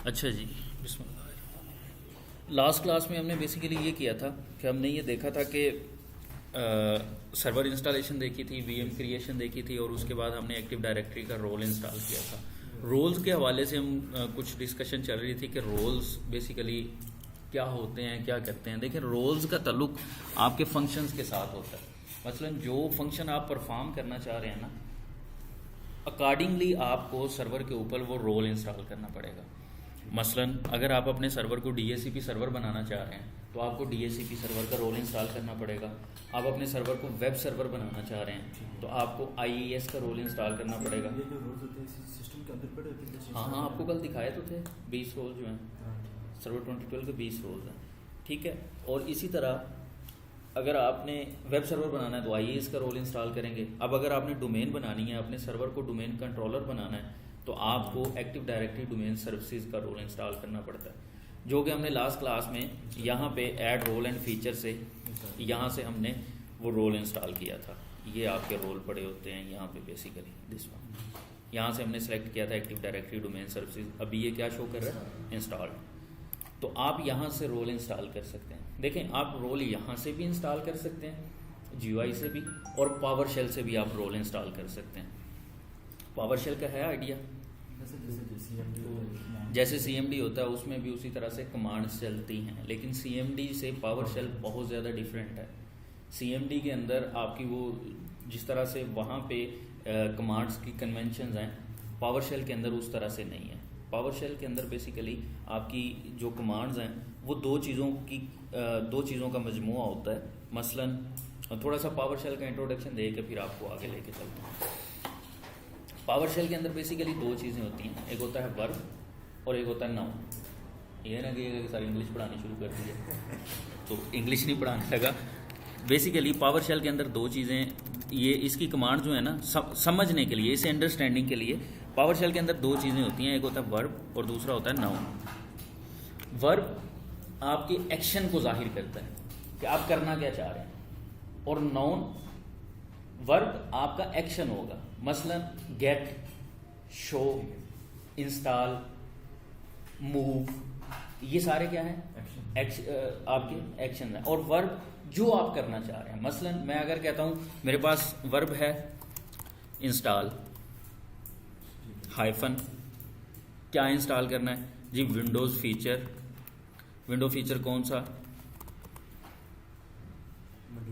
अच्छा जी, बिस्मिल्लाह। Last class में हमने बेसिकली ये किया था कि हमने ये देखा था कि सर्वर इंस्टॉलेशन देखी थी, वीएम क्रिएशन देखी थी, और उसके बाद हमने एक्टिव डायरेक्टरी का रोल इंस्टॉल किया था। रोल्स के हवाले से हम कुछ डिस्कशन चल रही थी कि रोल्स बेसिकली क्या होते हैं, क्या करते हैं। देखिए, रोल्स का ताल्लुक आपके फंक्शंस के साथ होता है। मसलन जो फंक्शन आप परफॉर्म करना चाह रहे हैं ना, अकॉर्डिंगली आपको सर्वर के ऊपर वो रोल इंस्टॉल करना पड़ेगा। मसलन अगर आप अपने सर्वर को डीएसीपी सर्वर बनाना चाह रहे हैं तो आपको डीएसीपी सर्वर का रोल इंस्टॉल करना पड़ेगा। आप अपने सर्वर को वेब सर्वर बनाना चाह रहे हैं तो आपको आईईएस का रोल इंस्टॉल करना पड़ेगा। हाँ, आपको कल दिखाए तो थे 20 रोल जो हैं, सर्वर 2012 के 20 रोल्स हैं, ठीक है। और इसी तरह अगर आपने वेब सर्वर बनाना है तो आईईएस का रोल इंस्टॉल करेंगे। अब अगर आपने डोमेन बनानी है, अपने सर्वर को डोमेन कंट्रोलर बनाना है, तो आपको एक्टिव डायरेक्टरी डोमेन सर्विसेज का रोल इंस्टॉल करना पड़ता है, जो कि हमने लास्ट क्लास में यहाँ पे ऐड रोल एंड फीचर से यहाँ से हमने वो रोल इंस्टॉल किया था। ये आपके रोल पड़े होते हैं यहाँ पे बेसिकली दिस वन। यहाँ से हमने सेलेक्ट किया था एक्टिव डायरेक्टरी डोमेन सर्विसेज। अभी ये क्या शो कर रहा है, इंस्टॉल्ड। तो आप यहाँ से रोल इंस्टॉल कर सकते हैं। देखें, आप रोल यहाँ से भी इंस्टॉल कर सकते हैं, जीयूआई से भी, और पावर शेल से भी आप रोल इंस्टॉल कर सकते हैं। पावर शेल का है आइडिया? जैसे सीएमडी होता है उसमें भी उसी तरह से कमांड्स चलती हैं, लेकिन सीएमडी से पावर शेल बहुत ज़्यादा डिफरेंट है। सीएमडी के अंदर आपकी वो जिस तरह से वहाँ पे कमांड्स की कन्वेंशंस हैं, पावर शेल के अंदर उस तरह से नहीं है। पावर शेल के अंदर बेसिकली आपकी जो कमांड्स हैं वो दो चीज़ों का मजमूआ होता है। मसलन थोड़ा सा पावर शेल का इंट्रोडक्शन दे के फिर आपको आगे लेके चलता हूँ। पावर शेल के अंदर बेसिकली दो चीज़ें होती हैं, एक होता है वर्ब और एक होता है नाउन। ये ना कि सारी इंग्लिश पढ़ानी शुरू कर दी है तो इंग्लिश नहीं पढ़ाने लगा। बेसिकली पावर शेल के अंदर दो चीज़ें, ये इसकी कमांड जो है ना, समझने के लिए, इसे अंडरस्टैंडिंग के लिए पावर शेल के अंदर दो चीज़ें होती हैं, एक होता है वर्ब और दूसरा होता है नाउन। वर्ब आपके एक्शन को जाहिर करता है कि आप करना क्या चाह रहे हैं, और नाउन वर्ब आपका एक्शन होगा। मसलन गेट, शो, इंस्टॉल, मूव, ये सारे क्या हैं, आपके एक्शन हैं। और वर्ब जो आप करना चाह रहे हैं, मसलन मैं अगर कहता हूँ मेरे पास वर्ब है इंस्टॉल हाइफन, क्या इंस्टॉल करना है जी, विंडोज़ फीचर। विंडो फीचर कौन सा,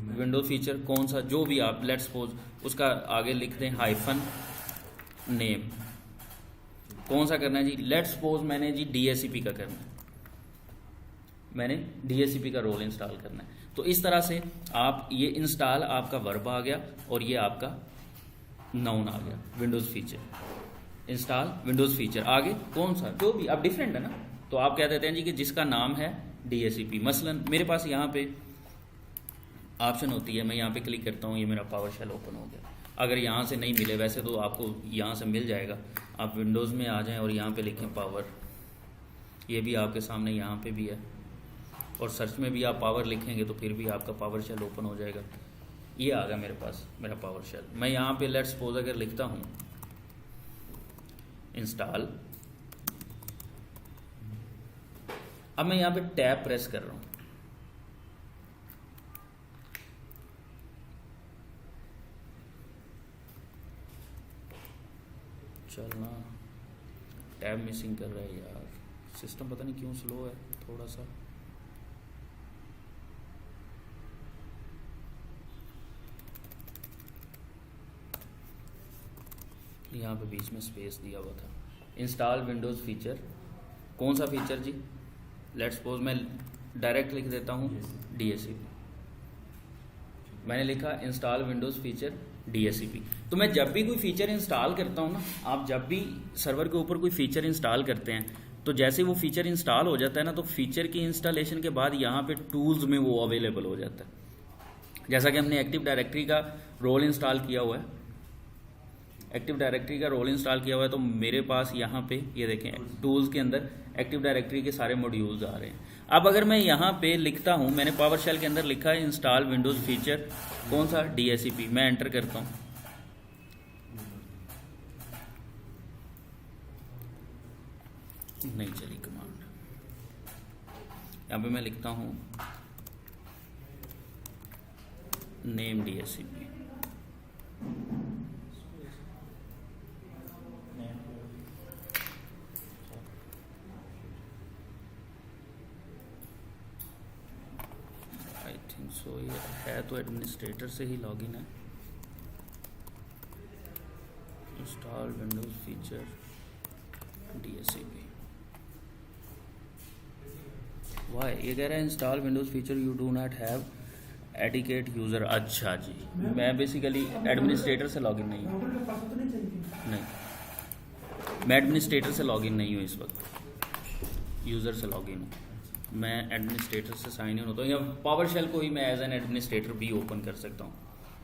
विंडो फीचर कौन सा, जो भी आप लेट्स सपोज उसका आगे लिख दें हाइफन नेम। कौन सा करना है जी, लेट्स सपोज मैंने जी डीएसीपी का करना है, मैंने डीएसीपी का रोल इंस्टॉल करना है। तो इस तरह से आप ये इंस्टॉल आपका वर्ब आ गया और ये आपका नाउन आ गया, Windows feature. Install Windows feature, आगे कौन सा, जो भी। अब डिफरेंट है ना, तो आप कह देते हैं जी कि जिसका नाम है डीएसीपी। मसलन मेरे पास यहाँ पे ऑप्शन होती है, मैं यहाँ पे क्लिक करता हूँ, ये मेरा पावर शेल ओपन हो गया। अगर यहाँ से नहीं मिले, वैसे तो आपको यहाँ से मिल जाएगा, आप विंडोज़ में आ जाएं और यहाँ पे लिखें पावर, ये भी आपके सामने यहाँ पे भी है, और सर्च में भी आप पावर लिखेंगे तो फिर भी आपका पावर शेल ओपन हो जाएगा। ये आ गया मेरे पास मेरा पावर शेल। मैं यहाँ पे लेट्स सपोज अगर लिखता हूँ इंस्टॉल, अब मैं यहाँ पे टैब प्रेस कर रहा हूँ, चलना टैब मिसिंग कर रहा है यार, सिस्टम पता नहीं क्यों स्लो है थोड़ा सा। यहाँ पे बीच में स्पेस दिया हुआ था। इंस्टॉल विंडोज़ फीचर, कौन सा फीचर जी, लेट्स सपोज मैं डायरेक्ट लिख देता हूँ डीएसीपी। मैंने लिखा इंस्टॉल विंडोज़ फीचर डीएसीपी। तो मैं जब भी कोई फीचर इंस्टॉल करता हूँ ना, आप जब भी सर्वर के ऊपर कोई फीचर इंस्टॉल करते हैं, तो जैसे वो फीचर इंस्टॉल हो जाता है ना, तो फीचर की इंस्टॉलेशन के बाद यहाँ पे टूल्स में वो अवेलेबल हो जाता है। जैसा कि हमने एक्टिव डायरेक्टरी का रोल इंस्टॉल किया हुआ है, एक्टिव डायरेक्टरी का रोल इंस्टॉल किया हुआ है, तो मेरे पास यहाँ पे ये देखें टूल्स के अंदर एक्टिव डायरेक्टरी के सारे मॉड्यूल्स आ रहे हैं। अब अगर मैं यहाँ पे लिखता हूँ, मैंने पावर शेल के अंदर लिखा है इंस्टॉल विंडोज़ फीचर, कौन सा, डीएसीपी, मैं एंटर करता हूँ, नहीं चली कमांड। यहाँ पे मैं लिखता हूँ name DSCP। I think so ये है तो एडमिनिस्ट्रेटर से ही लॉगिन है। Install Windows feature DSCP। Why ये कह रहा है install Windows feature you do not have adequate user. अच्छा जी, मैं बेसिकली एडमिनिस्ट्रेटर से लॉगिन नहीं हूँ। नहीं, मैं एडमिनिस्ट्रेटर से लॉगिन नहीं हूँ इस वक्त, यूज़र से लॉगिन हूँ। मैं एडमिनिस्ट्रेटर से साइन इन होता हूँ, या पावर शेल को ही मैं एज एन एडमिनिस्ट्रेटर भी ओपन कर सकता हूँ,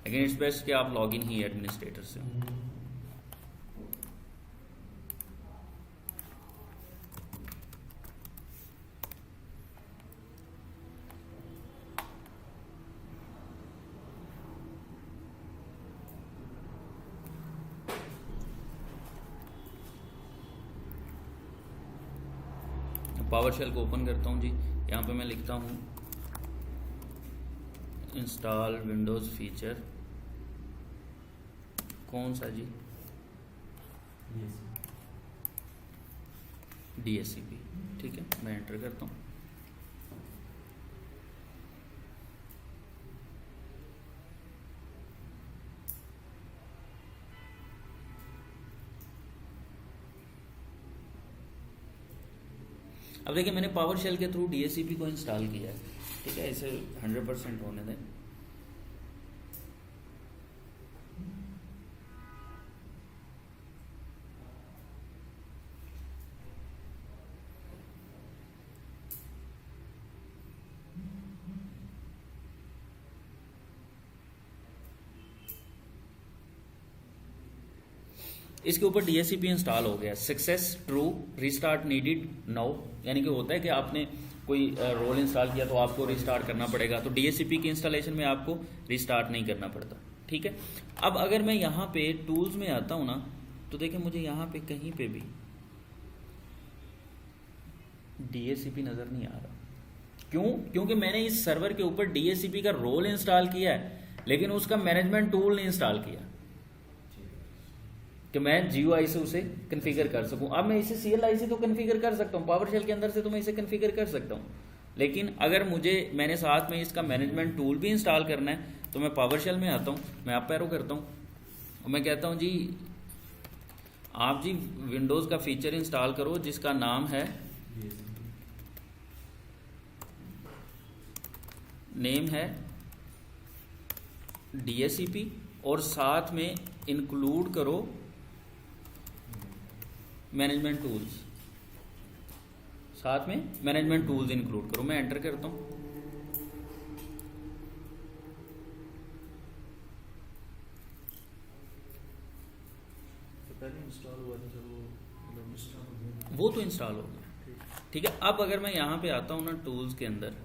लेकिन इट्स बेस्ट कि आप लॉगिन ही एडमिनिस्ट्रेटर से। पावर शेल को ओपन करता हूँ जी। यहाँ पे मैं लिखता हूँ इंस्टॉल विंडोज़ फीचर, कौन सा जी? DSCP। ठीक है, मैं एंटर करता हूँ। अब देखिए मैंने पावर शेल के थ्रू DSCP को इंस्टॉल किया है। ठीक है, इसे 100% होने दें। इसके ऊपर DSCP इंस्टॉल हो गया। Success true, restart needed now, यानी कि होता है कि आपने कोई रोल इंस्टॉल किया तो आपको रीस्टार्ट करना पड़ेगा, तो DSCP की इंस्टॉलेशन में आपको रीस्टार्ट नहीं करना पड़ता। ठीक है, अब अगर मैं यहाँ पे टूल्स में आता हूँ ना, तो देखिए मुझे यहाँ पे कहीं पे भी DSCP नज़र नहीं आ रहा। क्यों? क्योंकि मैंने इस सर्वर के ऊपर DSCP का रोल इंस्टॉल किया है, लेकिन उसका मैनेजमेंट टूल नहीं इंस्टॉल किया कि मैं GUI से उसे कन्फिगर कर सकूं। अब मैं इसे CLI से तो कन्फिगर कर सकता हूं, पावर शेल के अंदर से तो मैं इसे कन्फिगर कर सकता हूं, लेकिन अगर मैंने साथ में इसका मैनेजमेंट टूल भी इंस्टॉल करना है, तो मैं पावर शेल में आता हूं, मैं अप एरो करता हूं और मैं कहता हूं जी आप जी विंडोज़ का फीचर इंस्टॉल करो जिसका नाम है नेम है DSCP, और साथ में इंक्लूड करो मैनेजमेंट टूल्स, साथ में मैनेजमेंट टूल्स इंक्लूड करो। मैं एंटर करता हूं। पहले इंस्टॉल हुआ था वो तो इंस्टॉल हो गया। ठीक है, अब अगर मैं यहाँ पे आता हूँ ना टूल्स के अंदर,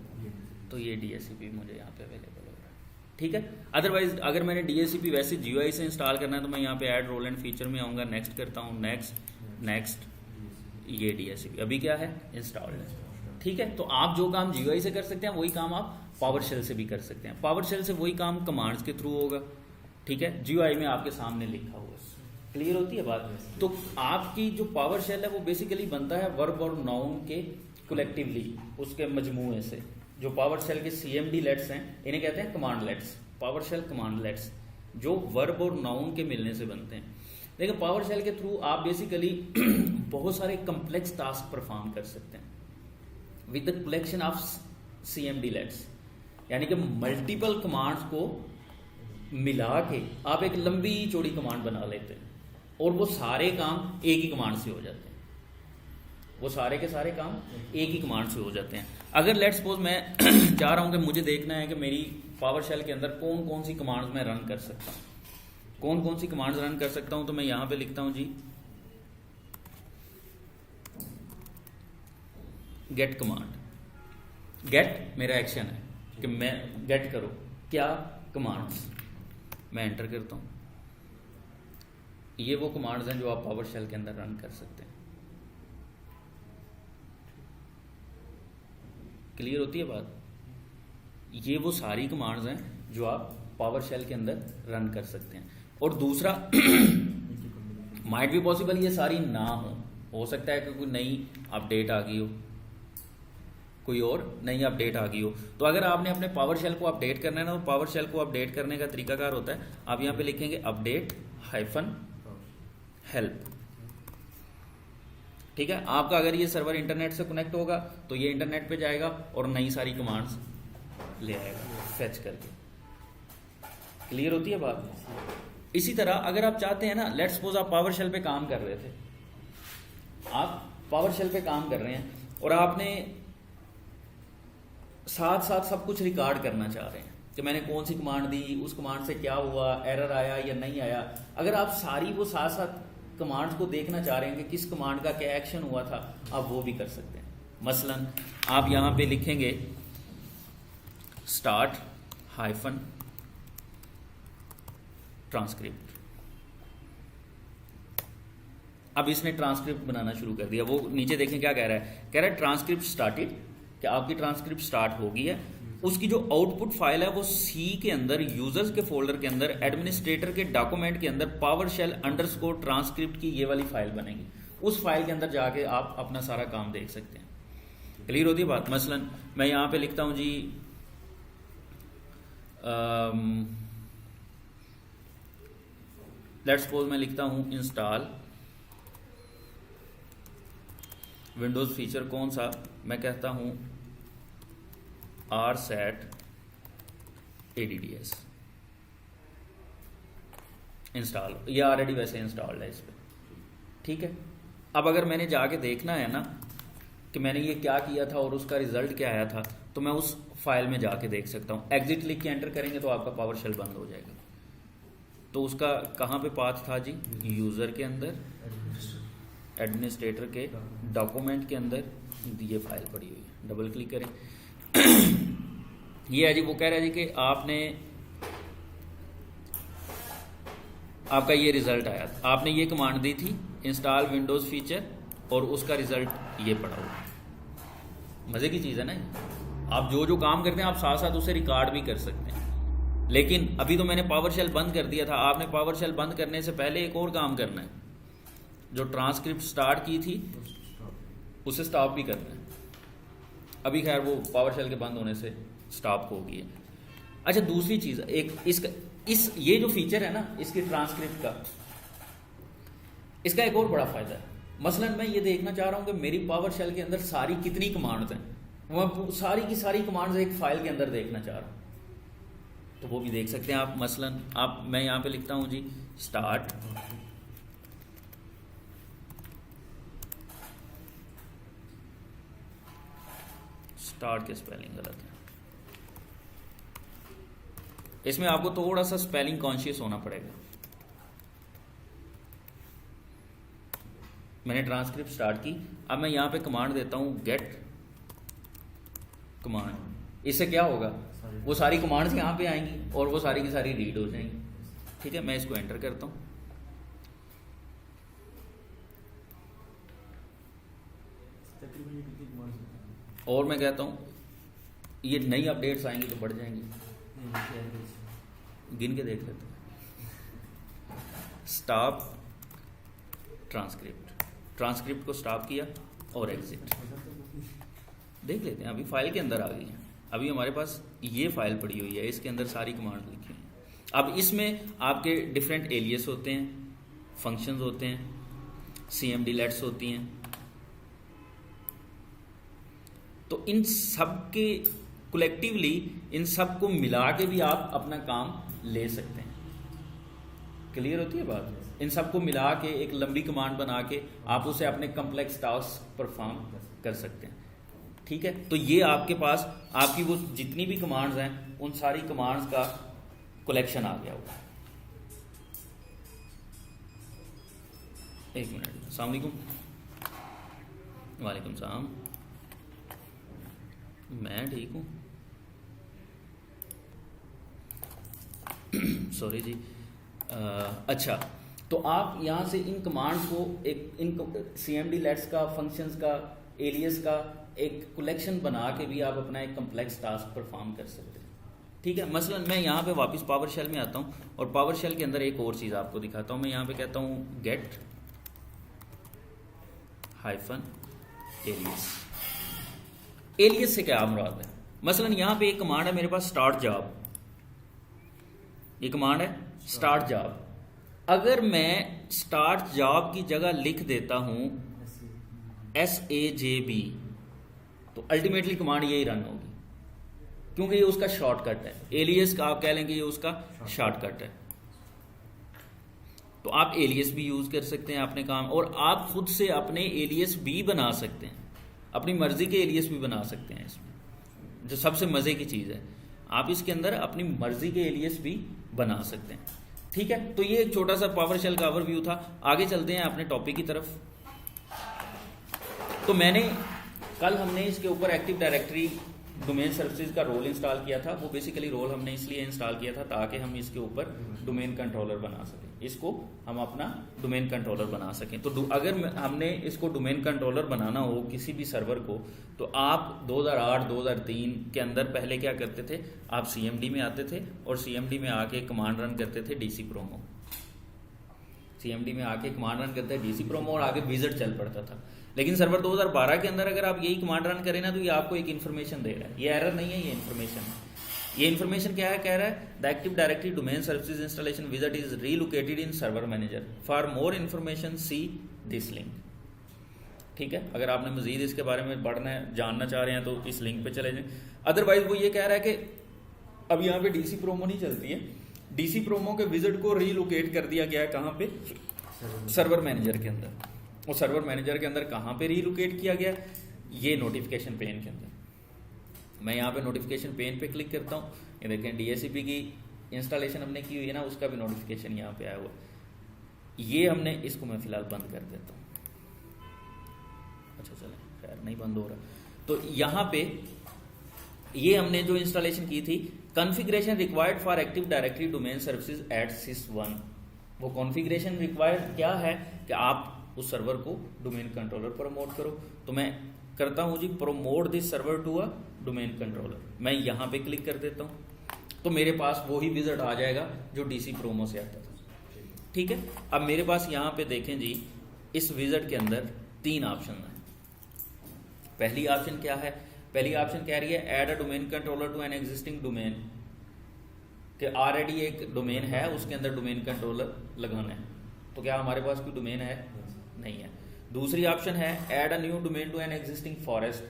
तो ये DSCP मुझे यहाँ पे अवेलेबल हो रहा है। ठीक है, अदरवाइज अगर मैंने DSCP वैसे GUI से इंस्टॉल करना है तो मैं यहाँ पे ऐड रोल एंड फीचर में आऊँगा, नेक्स्ट करता हूँ, नेक्स्ट, ये DSCP अभी क्या है, इंस्टॉल्ड है। ठीक है, तो आप जो काम GUI से कर सकते हैं वही काम आप पावर शेल से भी कर सकते हैं। पावर शेल से वही काम कमांड्स के थ्रू होगा। ठीक है, GUI में आपके सामने लिखा हुआ है। क्लियर होती है बात? तो आपकी जो पावर शेल है वो बेसिकली बनता है वर्ब और नाउन के कलेक्टिवली, उसके मजमूए से। जो पावर शेल के CMD लेट्स हैं इन्हें कहते हैं cmdlets, PowerShell cmdlets, जो वर्ब और नाउन के मिलने से बनते हैं। देखिए पावर शेल के थ्रू आप बेसिकली बहुत सारे कम्प्लेक्स टास्क परफॉर्म कर सकते हैं with the collection of CMD lets, यानी कि मल्टीपल कमांड्स को मिला के आप एक लंबी चौड़ी कमांड बना लेते हैं, और वो सारे काम एक ही कमांड से हो जाते हैं। वो सारे के सारे काम एक ही कमांड से हो जाते हैं। अगर लेट्स सपोज मैं चाह रहा हूं कि मुझे देखना है कि मेरी पावर शेल के अंदर कौन कौन सी कमांड्स मैं रन कर सकता हूं, कौन कौन सी कमांड्स रन कर सकता हूं, तो मैं यहां पे लिखता हूं जी गेट कमांड। गेट मेरा एक्शन है कि मैं गेट करो क्या कमांड्स, मैं एंटर करता हूं। ये वो कमांड्स हैं जो आप पावर शेल के अंदर रन कर सकते हैं। क्लियर होती है बात? ये वो सारी कमांड्स हैं जो आप पावर शेल के अंदर रन कर सकते हैं। और दूसरा माइट भी पॉसिबल ये सारी ना हो सकता है कि कोई नई अपडेट आ गई हो, कोई और नई अपडेट आ गई हो। तो अगर आपने अपने पावर शेल को अपडेट करना है ना, तो पावर शेल को अपडेट करने का तरीकाकार होता है, आप यहाँ पे लिखेंगे अपडेट -हेल्प। ठीक है, आपका अगर ये सर्वर इंटरनेट से कनेक्ट होगा तो ये इंटरनेट पे जाएगा और नई सारी कमांड्स ले आएगा फेच करके। क्लियर होती है बात? इसी तरह अगर आप चाहते हैं ना, लेट्स सपोज आप पावर शेल पे काम कर रहे थे, आप पावर शेल पे काम कर रहे हैं और आपने साथ साथ सब कुछ रिकॉर्ड करना चाह रहे हैं कि मैंने कौन सी कमांड दी, उस कमांड से क्या हुआ, एरर आया या नहीं आया। अगर आप सारी वो साथ साथ कमांड्स को देखना चाह रहे हैं कि किस कमांड का क्या एक्शन हुआ था, आप वो भी कर सकते हैं। मसलन आप यहां पे लिखेंगे स्टार्ट -ट्रांसक्रिप्ट। अब इसने ट्रांसक्रिप्ट बनाना शुरू कर दिया। वो नीचे देखें क्या कह रहा है, कह रहा है ट्रांसक्रिप्ट स्टार्टेड, कि आपकी ट्रांसक्रिप्ट स्टार्ट हो गई है। उसकी जो आउटपुट फाइल है वो सी के अंदर, यूजर्स के फोल्डर के अंदर, एडमिनिस्ट्रेटर के डॉक्यूमेंट के अंदर PowerShell _ट्रांसक्रिप्ट की ये वाली फाइल बनेगी। उस फाइल के अंदर जाके आप अपना सारा काम देख सकते हैं। क्लियर होती है बात? मसलन मैं यहां पे लिखता हूं जी लेट्स सपोज मैं लिखता हूं इंस्टॉल विंडोज फीचर, कौन सा, मैं कहता हूं RSAT ADDS इंस्टॉल। ये ऑलरेडी वैसे इंस्टॉल्ड है इस पर। ठीक है, अब अगर मैंने जाके देखना है ना कि मैंने ये क्या किया था और उसका रिजल्ट क्या आया था, तो मैं उस फाइल में जाके देख सकता हूँ। एग्जिट लिख के एंटर करेंगे तो आपका पावर शेल बंद हो जाएगा। तो उसका कहाँ पे पाथ था जी? यूजर के अंदर, एडमिनिस्ट्रेटर के डॉक्यूमेंट के अंदर ये फाइल पड़ी हुई है। डबल क्लिक करें ये है जी, वो कह रहा है जी कि आपने, आपका ये रिजल्ट आया था, आपने ये कमांड दी थी इंस्टॉल विंडोज फीचर और उसका रिजल्ट ये पड़ा हुआ। मजे की चीज है ना, आप जो जो काम करते हैं आप साथ साथ उसे रिकॉर्ड भी कर सकते हैं। लेकिन अभी तो मैंने पावर शेल बंद कर दिया था, आपने पावर शेल बंद करने से पहले एक और काम करना है, जो ट्रांसक्रिप्ट स्टार्ट की थी उसे स्टॉप भी करना है। अभी खैर वो पावर शेल के बंद होने से स्टॉप हो गई है। अच्छा, दूसरी चीज एक ये जो फीचर है ना इसकी ट्रांसक्रिप्ट का, इसका एक और बड़ा फायदा है। मसलन मैं ये देखना चाह रहा हूं कि मेरी पावर शेल के अंदर सारी कितनी कमांड्स हैं, मैं सारी की सारी कमांड्स एक फाइल के अंदर देखना चाह रहा हूं, तो वो भी देख सकते हैं आप। मसलन मैं यहां पे लिखता हूं जी स्टार्ट के स्पेलिंग गलत है, इसमें आपको थोड़ा सा स्पेलिंग कॉन्शियस होना पड़ेगा। मैंने ट्रांसक्रिप्ट स्टार्ट की, अब मैं यहां पे कमांड देता हूं गेट कमांड। इससे क्या होगा, वो सारी कमांड्स यहां पे आएंगी और वो सारी की सारी रीड हो जाएंगी। ठीक है, मैं इसको एंटर करता हूं। और मैं कहता हूं ये नई अपडेट्स आएंगी तो बढ़ जाएंगी, गिन के देख लेते हैं। स्टॉप ट्रांसक्रिप्ट को स्टॉप किया और एग्जिट देख लेते हैं। अभी फाइल के अंदर आ गई है, अभी हमारे पास ये फाइल पड़ी हुई है, इसके अंदर सारी कमांड लिखी है। अब इसमें आपके डिफरेंट एलियस होते हैं, फंक्शंस होते हैं, CMD लेट्स होती हैं। तो इन सब के कलेक्टिवली, इन सब को मिला के भी आप अपना काम ले सकते हैं। क्लियर होती है बात? इन सब को मिला के एक लंबी कमांड बना के आप उसे अपने कॉम्प्लेक्स टास्क परफॉर्म कर सकते हैं। ठीक है, तो ये आपके पास आपकी वो जितनी भी कमांड्स हैं उन सारी कमांड्स का कलेक्शन आ गया होगा। एक मिनट, अस्सलाम वालेकुम। वालेकुम सलाम, मैं ठीक हूँ, सॉरी जी। अच्छा, तो आप यहाँ से इन कमांड्स को इन CMD लेट्स का, फंक्शंस का, एलियस का एक कलेक्शन बना के भी आप अपना एक कम्प्लेक्स टास्क परफॉर्म कर सकते हैं। ठीक है, मसलन मैं यहाँ पे वापस पावर शेल में आता हूँ और पावर शेल के अंदर एक और चीज़ आपको दिखाता हूँ। मैं यहाँ पे कहता हूँ गेट हाइफन एलियस। एलियस से क्या मुराद है? मसलन यहाँ पे एक कमांड है मेरे पास स्टार्ट जॉब, ये कमांड है स्टार्ट जॉब। अगर मैं स्टार्ट जॉब की जगह लिख देता हूँ SAJB तो अल्टीमेटली कमांड यही रन होगी, क्योंकि ये उसका शॉर्टकट है। एलियस का आप कह लेंगे ये उसका शॉर्टकट है। तो आप एलियस भी यूज कर सकते हैं अपने काम, और आप खुद से अपने एलियस भी बना सकते हैं, अपनी मर्जी के एलियस भी बना सकते हैं। इसमें जो सबसे मजे की चीज है, आप इसके अंदर अपनी मर्जी के एलियस भी बना सकते हैं। ठीक है, तो ये एक छोटा सा पावर शेल का ओवरव्यू था। आगे चलते हैं अपने टॉपिक की तरफ। तो कल हमने इसके ऊपर एक्टिव डायरेक्टरी डोमेन सर्विसेज का रोल इंस्टॉल किया था। वो बेसिकली रोल हमने इसलिए इंस्टॉल किया था ताकि हम इसके ऊपर डोमेन कंट्रोलर बना सकें, इसको हम अपना डोमेन कंट्रोलर बना सकें। तो अगर हमने इसको डोमेन कंट्रोलर बनाना हो किसी भी सर्वर को, तो आप 2008-2003 के अंदर पहले क्या करते थे, आप CMD में आते थे और CMD में आके कमांड रन करते थे DC प्रोमो। CMD में आके कमांड रन करते थे DC प्रोमो और आगे विजिट चल पड़ता था। लेकिन सर्वर 2012 के अंदर अगर आप यही कमांड रन करें ना, तो ये आपको एक इन्फॉर्मेशन दे रहा है। ये एरर नहीं है, ये इन्फॉर्मेशन है। ये इन्फॉर्मेशन क्या है? कह रहा है the active directory domain services installation visit is relocated in server manager. For more information see this link. ठीक है, अगर आपने मजीद इसके बारे में पढ़ना है, जानना चाह रहे हैं, तो इस लिंक पे चले जाएं। अदरवाइज वो ये कह रहा है कि अब यहाँ पे DC प्रोमो नहीं चलती है, DC प्रोमो के विजिट को रीलोकेट कर दिया गया है। कहाँ पे? सर्वर मैनेजर के अंदर। और सर्वर मैनेजर के अंदर कहाँ पे रीलोकेट किया गया? ये नोटिफिकेशन पेन के अंदर। मैं यहाँ पे नोटिफिकेशन पेन पे क्लिक करता हूँ, ये देखें DHCP की इंस्टॉलेशन हमने की हुई है ना, उसका भी नोटिफिकेशन यहाँ पे आया हुआ। ये हमने इसको मैं फिलहाल बंद कर देता हूँ। अच्छा चले, खैर नहीं बंद हो रहा। तो यहाँ पे ये हमने जो इंस्टॉलेशन की थी, configuration required for active directory domain services at sys1। वो कॉन्फ़िगरेशन रिक्वायर्ड क्या है कि आप उस सर्वर को डोमेन कंट्रोलर प्रमोट करो। तो मैं करता हूं जी promote this server to a domain controller. मैं यहां पे क्लिक कर देता हूं, तो मेरे पास वही विजिट आ जाएगा जो DC प्रोमो से आता था। ठीक है, अब मेरे पास यहां पे देखें जी, इस विजिट के अंदर 3 ऑप्शन है। पहली ऑप्शन क्या है? पहली ऑप्शन कह रही है add a domain controller to an existing domain, कि ऑलरेडी एक डोमेन है उसके अंदर डोमेन कंट्रोलर लगाना है। तो क्या हमारे पास कोई डोमेन है? नहीं है। दूसरी ऑप्शन है add a new domain to an existing forest,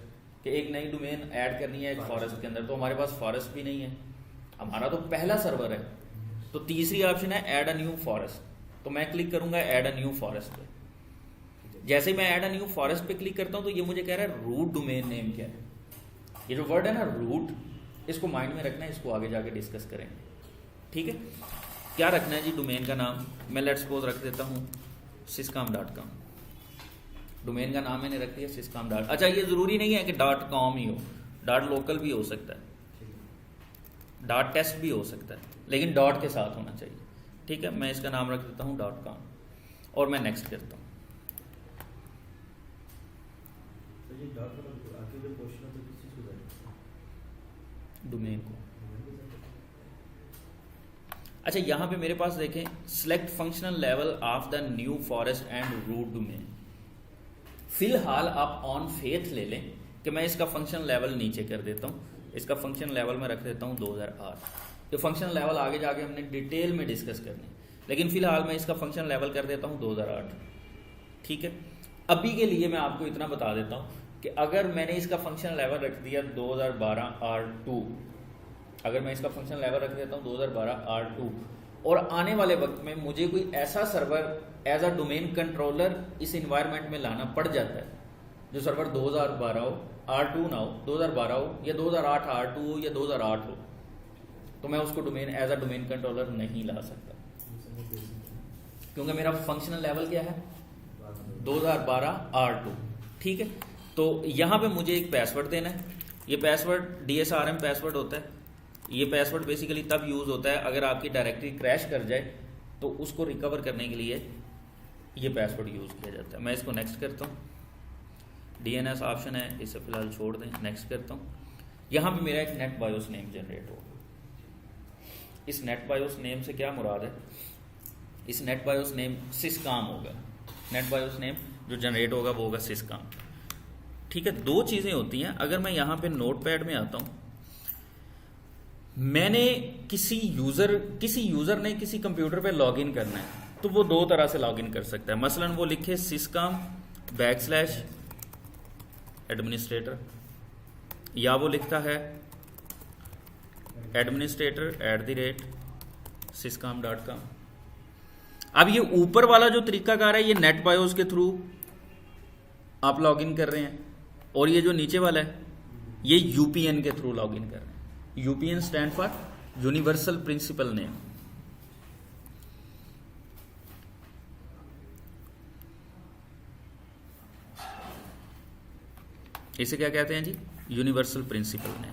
कि एक नई डोमेन ऐड करनी है एक फॉरेस्ट के अंदर। तो हमारे पास फॉरेस्ट भी नहीं है, हमारा तो पहला सर्वर है। तो तीसरी ऑप्शन है ऐड अ न्यू फॉरेस्ट। तो मैं क्लिक करूंगा ऐड अ न्यू फॉरेस्ट पे। जैसे ही मैं ऐड अ न्यू फॉरेस्ट पे क्लिक करता हूं, तो ये मुझे कह रहा है रूट डोमेन नेम क्या है। ये जो वर्ड है ना रूट, इसको माइंड में रखना है, इसको आगे जाके डिस्कस करेंगे। ठीक है, क्या रखना है जी डोमेन का नाम? मैं लेट्स सपोज रख देता हूँ syscom.com। डोमेन का नाम मैंने रख दिया syscom. अच्छा, ये जरूरी नहीं है कि .com ही हो, .local भी हो सकता है, .test भी हो सकता है, लेकिन डॉट के साथ होना चाहिए। ठीक है, मैं इसका नाम रख देता हूँ .com और मैं नेक्स्ट करता हूँ। डोमेन को। अच्छा, यहां पे मेरे पास देखें select functional level of the new forest and root domain. फिलहाल आप ऑन फेथ ले लें कि मैं इसका फंक्शन लेवल नीचे कर देता हूं। इसका फंक्शन लेवल में रख देता हूं 2008। तो फंक्शन लेवल आगे जाके हमने डिटेल में डिस्कस करनी, लेकिन फिलहाल मैं इसका फंक्शन लेवल कर देता हूं 2008। ठीक है, अभी के लिए मैं आपको इतना बता देता हूं कि अगर मैंने इसका फंक्शन लेवल रख दिया 2012 R2, अगर मैं इसका फंक्शन लेवल रख देता हूँ 2012 R2, और आने वाले वक्त में मुझे कोई ऐसा server as a domain controller इस इन्वायरमेंट में लाना पड़ जाता है जो सर्वर 2012 हो, R2 ना हो, 2012 हो या 2008 R2 हो या 2008 हो, तो मैं उसको domain as a domain controller नहीं ला सकता, क्योंकि मेरा फंक्शनल लेवल क्या है 2012 R2। ठीक है, तो यहाँ पे मुझे एक पासवर्ड देना है। ये पासवर्ड DSRM पासवर्ड होता है। ये पासवर्ड बेसिकली तब यूज़ होता है अगर आपकी डायरेक्टरी क्रैश कर जाए, तो उसको रिकवर करने के लिए ये पासवर्ड यूज़ किया जाता है। मैं इसको नेक्स्ट करता हूँ। DNS ऑप्शन है, इसे फिलहाल छोड़ दें, नेक्स्ट करता हूँ। यहाँ पे मेरा एक नेट बायोस नेम जनरेट होगा। इस नेट बायोस नेम से क्या मुराद है, इस नेट बायोस नेम सिस्कॉम होगा। नेट बायोस नेम जो जनरेट होगा वो होगा सिस्कॉम। ठीक है, दो चीज़ें होती हैं। अगर मैं यहाँ पे नोटपैड में आता हूँ, मैंने किसी यूज़र ने किसी कंप्यूटर पे लॉगिन करना है, तो वो दो तरह से लॉगिन कर सकता है। मसलन वो लिखे syscom/administrator, या वो लिखता है administrator@syscom.com। अब ये ऊपर वाला जो तरीकाकार है, ये नेट बायोस के थ्रू आप लॉगिन कर रहे हैं, और ये जो नीचे वाला है ये यूपीएन के थ्रू लॉगिन कर रहे हैं। UPN stand for universal principal name. इसे क्या कहते हैं जी, यूनिवर्सल प्रिंसिपल नेम।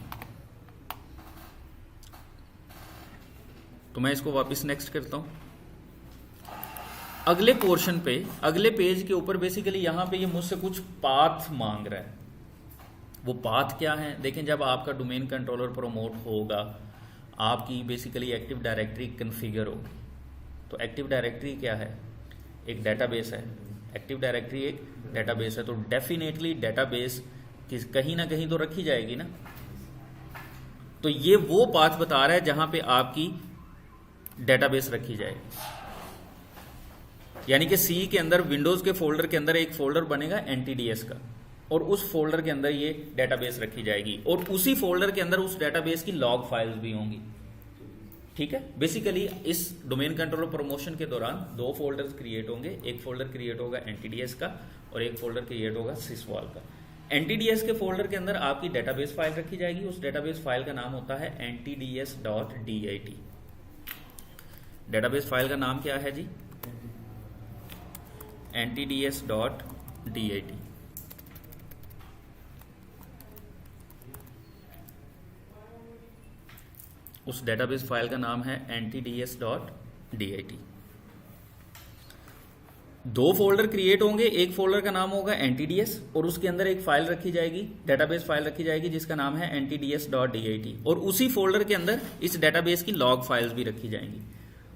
तो मैं इसको वापस नेक्स्ट करता हूं। अगले पोर्शन पे, अगले पेज के ऊपर बेसिकली यहां पे ये मुझसे कुछ पाथ मांग रहा है। वो पाथ क्या है, देखें, जब आपका डोमेन कंट्रोलर प्रमोट होगा, आपकी बेसिकली एक्टिव डायरेक्टरी कन्फिगर होगी। तो एक्टिव डायरेक्टरी क्या है, एक डेटाबेस है। एक्टिव डायरेक्टरी एक डेटाबेस है, तो डेफिनेटली डेटाबेस कहीं ना कहीं तो रखी जाएगी ना। तो ये वो पाथ बता रहा है जहां पे आपकी डेटाबेस रखी जाएगी। यानी कि सी के अंदर, विंडोज के फोल्डर के अंदर एक फोल्डर बनेगा NTDS का, और उस फोल्डर के अंदर ये डेटाबेस रखी जाएगी, और उसी फोल्डर के अंदर उस डेटाबेस की लॉग फाइल्स भी होंगी। ठीक है, बेसिकली इस डोमेन कंट्रोलर प्रमोशन के दौरान दो फोल्डर्स क्रिएट होंगे। एक फोल्डर क्रिएट होगा NTDS का, और एक फोल्डर क्रिएट होगा sysvol का। NTDS के फोल्डर के अंदर आपकी डेटाबेस फाइल रखी जाएगी। उस डेटाबेस फाइल का नाम होता है ntds.dat। डेटाबेस फाइल का नाम क्या है जी, ntds.dat। उस डेटाबेस फाइल का नाम है ntds.dat। दो फोल्डर क्रिएट होंगे, एक फोल्डर का नाम होगा NTDS, और उसके अंदर एक फाइल रखी जाएगी, डेटाबेस फाइल रखी जाएगी जिसका नाम है ntds.dat, और उसी फोल्डर के अंदर इस डेटाबेस की लॉग फाइल्स भी रखी जाएंगी।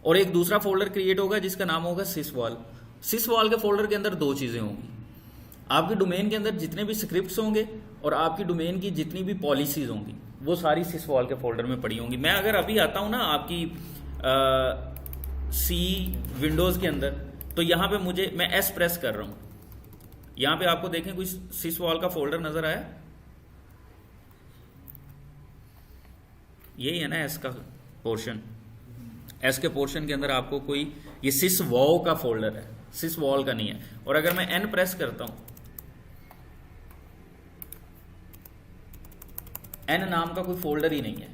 और एक दूसरा फोल्डर क्रिएट होगा जिसका नाम होगा sysvol। sysvol के फोल्डर के अंदर दो चीजें होंगी, आपके डोमेन के अंदर जितने भी स्क्रिप्ट्स होंगे और आपकी डोमेन की जितनी भी पॉलिसीज होंगी, वो सारी sysvol के फोल्डर में पड़ी होंगी। मैं अगर अभी आता हूं ना आपकी सी विंडोज के अंदर, तो यहां पे मैं S प्रेस कर रहा हूं, यहां पे आपको देखें कोई sysvol का फोल्डर नजर आया, यही है ना S का पोर्शन। S के पोर्शन के अंदर आपको कोई ये sysvol का फोल्डर है, sysvol का नहीं है। और अगर मैं N प्रेस करता हूं, N नाम का कोई फोल्डर ही नहीं है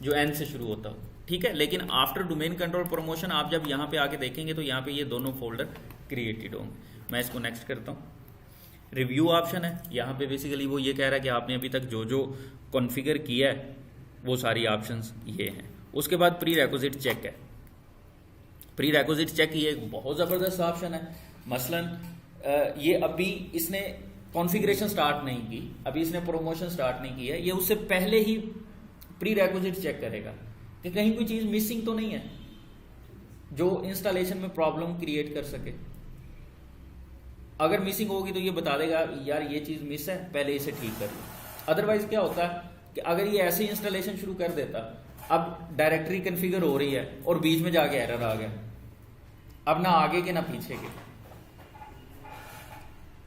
जो N से शुरू होता हो। ठीक है, लेकिन आफ्टर डोमेन कंट्रोल प्रमोशन आप जब यहां पे आके देखेंगे तो यहां पे ये दोनों फोल्डर क्रिएटेड होंगे। मैं इसको नेक्स्ट करता हूं। रिव्यू ऑप्शन है, यहां पे बेसिकली वो ये कह रहा है कि आपने अभी तक जो जो कॉन्फ़िगर किया है वो सारी ऑप्शंस ये हैं। उसके बाद प्री रिक्विजिट चेक है। प्री रिक्विजिट चेक ये एक बहुत ज़बरदस्त ऑप्शन है। मसलन ये अभी इसने कॉन्फ़िगरेशन स्टार्ट नहीं की, अभी इसने प्रमोशन स्टार्ट नहीं की है, ये उससे पहले ही प्री रिक्विजिट चेक करेगा कि कहीं कोई चीज़ मिसिंग तो नहीं है जो इंस्टॉलेशन में प्रॉब्लम क्रिएट कर सके। अगर मिसिंग होगी तो ये बता देगा यार ये चीज़ मिस है, पहले इसे ठीक कर लो। अदरवाइज क्या होता है कि अगर ये ऐसे इंस्टॉलेशन शुरू कर देता, अब डायरेक्टरी कन्फिगर हो रही है और बीच में जाके एरर आ गया, अब ना आगे के ना पीछे के।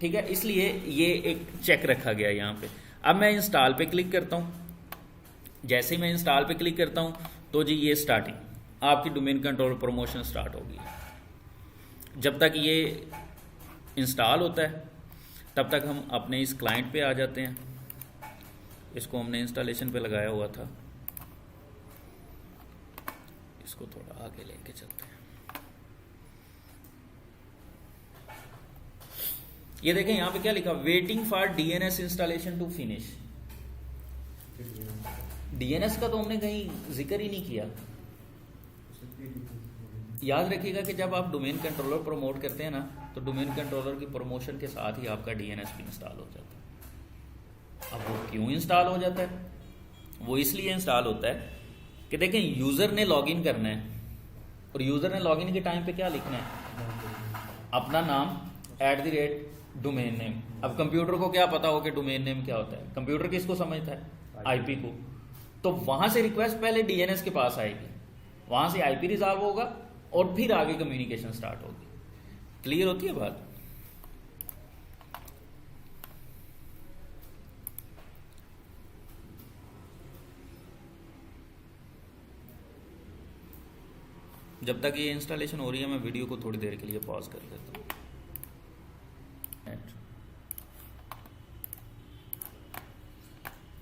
ठीक है, इसलिए ये एक चेक रखा गया यहाँ पे। अब मैं इंस्टॉल पे क्लिक करता हूँ। जैसे ही मैं इंस्टॉल पे क्लिक करता हूँ तो जी ये स्टार्टिंग आपकी डोमेन कंट्रोल प्रमोशन स्टार्ट होगी। जब तक ये इंस्टॉल होता है तब तक हम अपने इस क्लाइंट पे आ जाते हैं। इसको हमने इंस्टॉलेशन पे लगाया हुआ था, इसको थोड़ा आगे लेके चलते हैं। ये देखें यहाँ पे क्या लिखा, waiting for DNS installation to finish. DNS का तो हमने कहीं जिक्र ही नहीं किया। याद रखिएगा कि जब आप डोमेन कंट्रोलर प्रमोट करते हैं ना, तो डोमेन कंट्रोलर की प्रमोशन के साथ ही आपका डीएनएस भी इंस्टॉल हो जाता है। अब वो क्यों इंस्टॉल हो जाता है? वो इसलिए इंस्टॉल होता है कि देखें, यूज़र ने लॉगिन करना है, और यूज़र ने लॉगिन के टाइम पे क्या लिखना है? अपना नाम @डोमेन नेम। अब कंप्यूटर को क्या पता हो कि डोमेन नेम क्या होता है? कंप्यूटर किसको समझता है? आईपी को। तो वहां से रिक्वेस्ट पहले डीएनएस के पास आएगी, वहां से आईपी रिजॉल्व होगा और फिर आगे कम्युनिकेशन स्टार्ट होगी। क्लियर होती है बात? जब तक ये इंस्टॉलेशन हो रही है मैं वीडियो को थोड़ी देर के लिए पॉज कर देता हूँ।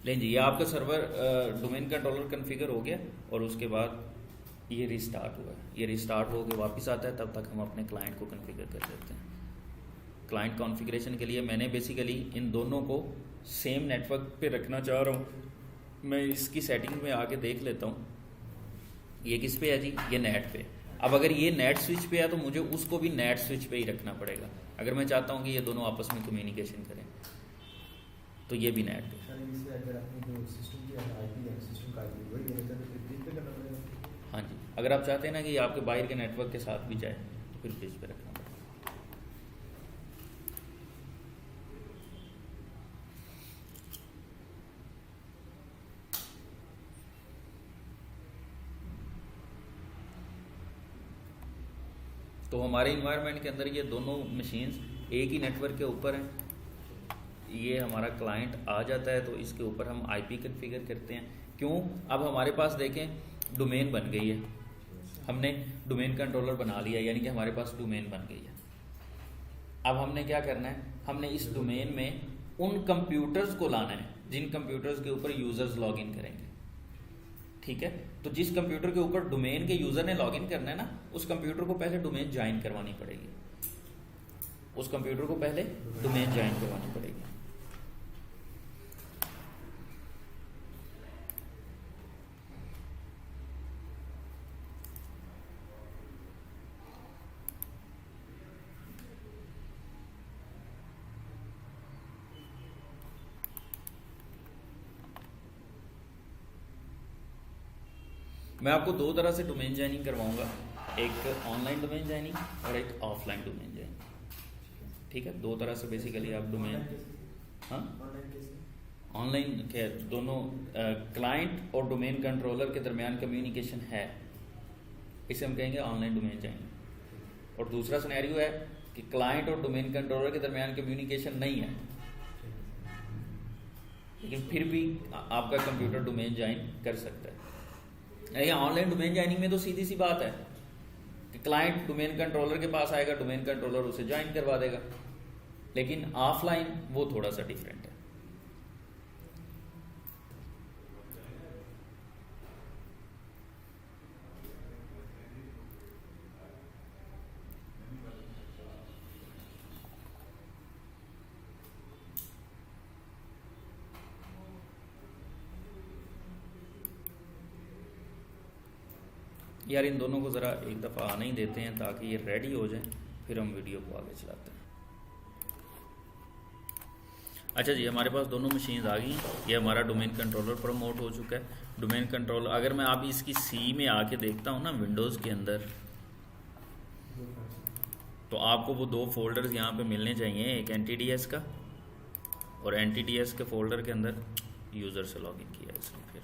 लेकिन जी, ये आपका सर्वर डोमेन कंट्रोलर कॉन्फ़िगर हो गया और उसके बाद ये रिस्टार्ट हुआ है। ये रिस्टार्ट होकर वापस आता है, तब तक हम अपने क्लाइंट को कॉन्फ़िगर कर देते हैं। क्लाइंट कॉन्फ़िगरेशन के लिए मैंने बेसिकली इन दोनों को सेम नेटवर्क पे रखना चाह रहा हूँ। मैं इसकी सेटिंग में आके देख लेता हूँ। ये किस पे है जी? ये नेट पे। अब अगर ये नेट स्विच पे है तो मुझे उसको भी नेट स्विच पे ही रखना पड़ेगा, अगर मैं चाहता हूँ कि ये दोनों आपस में कम्युनिकेशन करें। तो ये भी नेट पे। हाँ जी, अगर आप चाहते हैं ना कि ये आपके बाहर के नेटवर्क के साथ भी जाए तो फिर ब्रिज पे रखना पड़ेगा। तो हमारे इन्वायरमेंट के अंदर ये दोनों मशीन्स एक ही नेटवर्क के ऊपर हैं। ये हमारा क्लाइंट आ जाता है तो इसके ऊपर हम आईपी कॉन्फ़िगर करते हैं। क्यों? अब हमारे पास देखें डोमेन बन गई है, हमने डोमेन कंट्रोलर बना लिया, यानी कि हमारे पास डोमेन बन गई है। अब हमने क्या करना है? हमने इस डोमेन में उन कंप्यूटर्स को लाना है जिन कंप्यूटर्स के ऊपर यूजर्स लॉगिन करेंगे। ठीक है, तो जिस कंप्यूटर के ऊपर डोमेन के यूजर ने लॉगिन करना है ना, उस कंप्यूटर को पहले डोमेन ज्वाइन करवानी पड़ेगी। उस कंप्यूटर को पहले डोमेन ज्वाइन करवानी पड़ेगी। मैं आपको दो तरह से डोमेन ज्वाइनिंग करवाऊंगा, एक ऑनलाइन डोमेन ज्वाइनिंग और एक ऑफलाइन डोमेन ज्वाइनिंग। ठीक है, दो तरह से बेसिकली आप डोमेन, हाँ ऑनलाइन के दोनों क्लाइंट और डोमेन कंट्रोलर के दरमियान कम्युनिकेशन है, इसे हम कहेंगे ऑनलाइन डोमेन ज्वाइनिंग। और दूसरा सिनेरियो है कि क्लाइंट और डोमेन कंट्रोलर के दरमियान कम्युनिकेशन नहीं है, लेकिन फिर भी आपका कंप्यूटर डोमेन ज्वाइन कर सकता है। ऑनलाइन डोमेन ज्वाइनिंग में तो सीधी सी बात है कि क्लाइंट डोमेन कंट्रोलर के पास आएगा, डोमेन कंट्रोलर उसे ज्वाइन करवा देगा। लेकिन ऑफलाइन वो थोड़ा सा डिफरेंट है। यार इन दोनों को ज़रा एक दफ़ा आने ही देते हैं ताकि ये रेडी हो जाए, फिर हम वीडियो को आगे चलाते हैं। अच्छा जी, हमारे पास दोनों मशीन्स आ गई। ये हमारा डोमेन कंट्रोलर प्रमोट हो चुका है। डोमेन कंट्रोलर अगर मैं अभी इसकी सी में आके देखता हूँ ना विंडोज़ के अंदर, तो आपको वो दो फोल्डर्स यहाँ पे मिलने चाहिए, एक NTDS का और NTDS के फोल्डर के अंदर यूज़र से लॉगिन किया इसने। फिर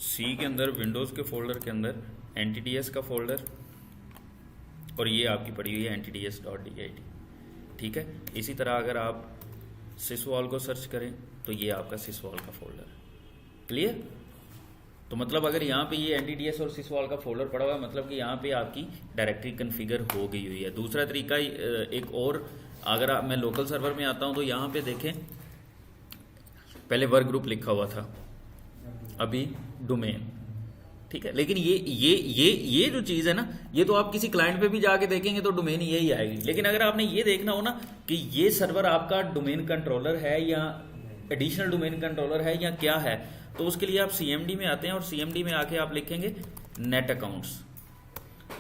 सी के अंदर विंडोज़ के फोल्डर के अंदर NTDS का फोल्डर और ये आपकी पड़ी हुई है NTDS.dit। ठीक है, इसी तरह अगर आप sysvol को सर्च करें तो ये आपका sysvol का फोल्डर है। क्लियर? तो मतलब अगर यहाँ पे ये NTDS और sysvol का फोल्डर पड़ा हुआ है, मतलब कि यहाँ पे आपकी डायरेक्टरी कन्फिगर हो गई हुई है। दूसरा तरीका एक और, अगर मैं लोकल सर्वर में आता हूँ तो यहाँ पे देखें पहले वर्क ग्रुप लिखा हुआ था, अभी डोमेन। ठीक है। लेकिन ये जो चीज़ है ना, ये तो आप किसी क्लाइंट पे भी जाके देखेंगे तो डोमेन यही आएगी। लेकिन अगर आपने ये देखना हो ना कि ये सर्वर आपका डोमेन कंट्रोलर है या एडिशनल डोमेन कंट्रोलर है या क्या है, तो उसके लिए आप CMD में आते हैं और CMD में आके आप लिखेंगे net accounts.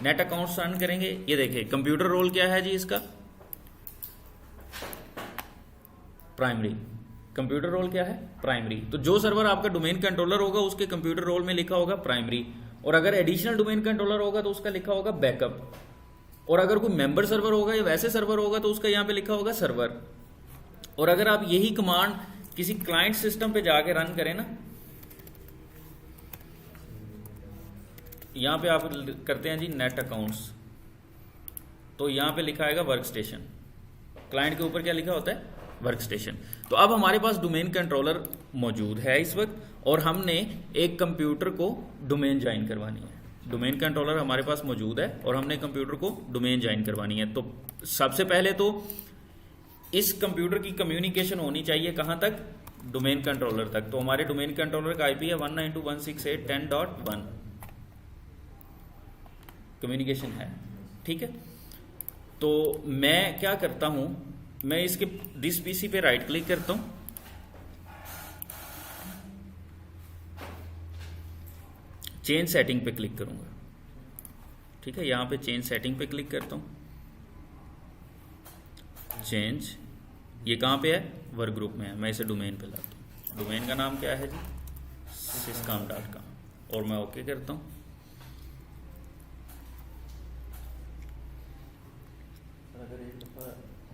Net accounts run करेंगे, ये देखिए कंप्यूटर रोल क्या है जी इसका, प्राइमरी। कंप्यूटर रोल क्या है, प्राइमरी। तो जो सर्वर आपका डोमेन कंट्रोलर होगा उसके कंप्यूटर रोल में लिखा होगा प्राइमरी, और अगर एडिशनल डोमेन कंट्रोलर होगा तो उसका लिखा होगा बैकअप, और अगर कोई मेंबर सर्वर होगा या वैसे सर्वर होगा तो उसका यहाँ पे लिखा होगा सर्वर। और अगर आप यही कमांड किसी क्लाइंट सिस्टम पे जाके रन करें ना, यहाँ पे आप करते हैं जी नेट अकाउंट्स, तो यहाँ पे लिखा आएगा वर्क स्टेशन। क्लाइंट के ऊपर क्या लिखा होता है, वर्क स्टेशन। तो अब हमारे पास डोमेन कंट्रोलर मौजूद है इस वक्त, और हमने एक कंप्यूटर को डोमेन ज्वाइन करवानी है। डोमेन कंट्रोलर हमारे पास मौजूद है और हमने कंप्यूटर को डोमेन ज्वाइन करवानी है। तो सबसे पहले तो इस कंप्यूटर की कम्युनिकेशन होनी चाहिए कहाँ तक, डोमेन कंट्रोलर तक। तो हमारे डोमेन कंट्रोलर का IP है 192.168.10.1, कम्युनिकेशन है, ठीक है। तो मैं क्या करता हूं, मैं इसके दिस PC पे राइट क्लिक करता हूं, चेंज सेटिंग पे क्लिक करूंगा, ठीक है। यहां पे चेंज सेटिंग पे क्लिक करता हूं, चेंज, ये कहां पे है, वर्क ग्रुप में है। मैं इसे डोमेन पे लाता हूं। डोमेन का नाम क्या है जी, syscom.com, और मैं ओके करता हूं। अगर एक दफ़ा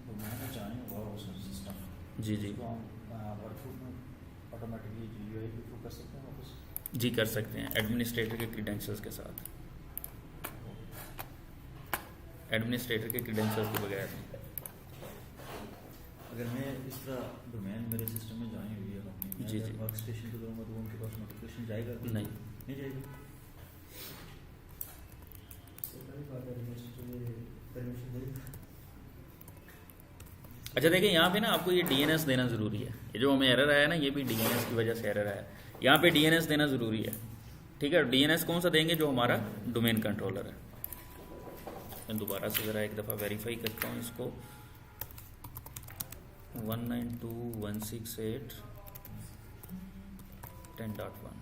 डोमेन जाने हुआ हो सिस्टम जी जी तो हम वर्कफुल में ऑटोमेटिकली GUI के थ्रू कर सकते हैं वापस? जी कर सकते हैं, एडमिनिस्ट्रेटर के क्रीडेंशियल्स के साथ, एडमिनिस्ट्रेटर के क्रीडेंशियल्स के बगैर। अगर मैं इस तरह डोमेन मेरे सिस्टम में ज्वाइन हुई है कंपनी में, जी जी, वर्क स्टेशन पे करूँगा तो उनके पास नोटिफिकेशन जाएगा? नहीं जाएगा। अच्छा देखिए, यहाँ पे ना आपको ये DNS देना ज़रूरी है। ये जो हमें एरर आया ना, ये भी DNS की वजह से एरर आया। यहाँ पे DNS देना ज़रूरी है, ठीक है। DNS कौन सा देंगे, जो हमारा डोमेन कंट्रोलर है। मैं दोबारा से ज़रा एक दफ़ा वेरीफाई करता हूँ इसको, 192.168.10.1,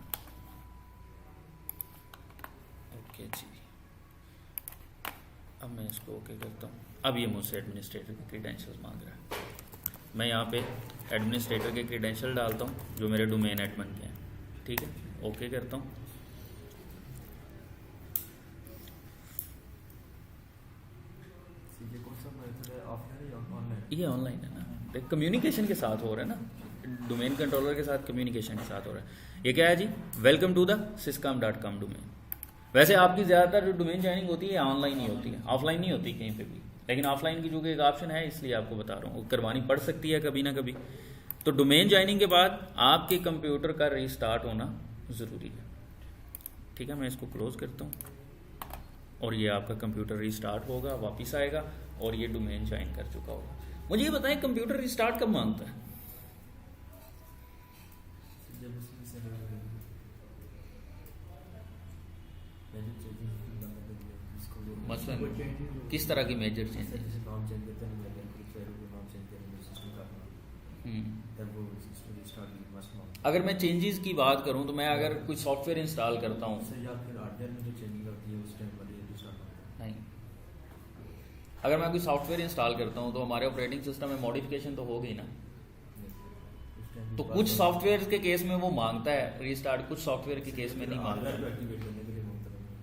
ओके जी। अब मैं इसको ओके करता हूँ। अब ये मुझसे एडमिनिस्ट्रेटर के क्रीडेंशियल्स मांग रहा है। मैं यहाँ पे एडमिनिस्ट्रेटर के क्रीडेंशियल डालता हूँ जो मेरे डोमेन एडमिन के हैं, ठीक है। ओके करता हूँ। ये ऑनलाइन है ना, कम्युनिकेशन के साथ हो रहा है ना, डोमेन कंट्रोलर के साथ कम्युनिकेशन के साथ हो रहा है। ये क्या है जी, welcome to the syscom.com domain. वैसे आपकी ज़्यादातर जो डोमेन ज्वाइनिंग होती है ऑनलाइन ही होती है, ऑफलाइन नहीं होती कहीं पे भी। लेकिन ऑफलाइन की जो कि एक ऑप्शन है, इसलिए आपको बता रहा हूँ, करवानी पड़ सकती है कभी ना कभी। तो डोमेन ज्वाइनिंग के बाद आपके कंप्यूटर का रीस्टार्ट होना ज़रूरी है, ठीक है। मैं इसको क्लोज करता हूँ और ये आपका कंप्यूटर रीस्टार्ट होगा, वापस आएगा और ये डोमेन ज्वाइन कर चुका होगा। मुझे ये बताएं, कंप्यूटर रिस्टार्ट कब मांगता है? मसलन किस तरह की मेजर चेंज है? अगर मैं चेंजेस की बात करूं तो मैं अगर कोई सॉफ्टवेयर इंस्टॉल करता हूं, नहीं, अगर मैं कोई सॉफ्टवेयर इंस्टॉल करता हूं तो हमारे ऑपरेटिंग सिस्टम में मॉडिफिकेशन तो हो गई ना। तो कुछ सॉफ्टवेयर के केस में वो मांगता है रीस्टार्ट, कुछ सॉफ्टवेयर के केस में नहीं मांगता।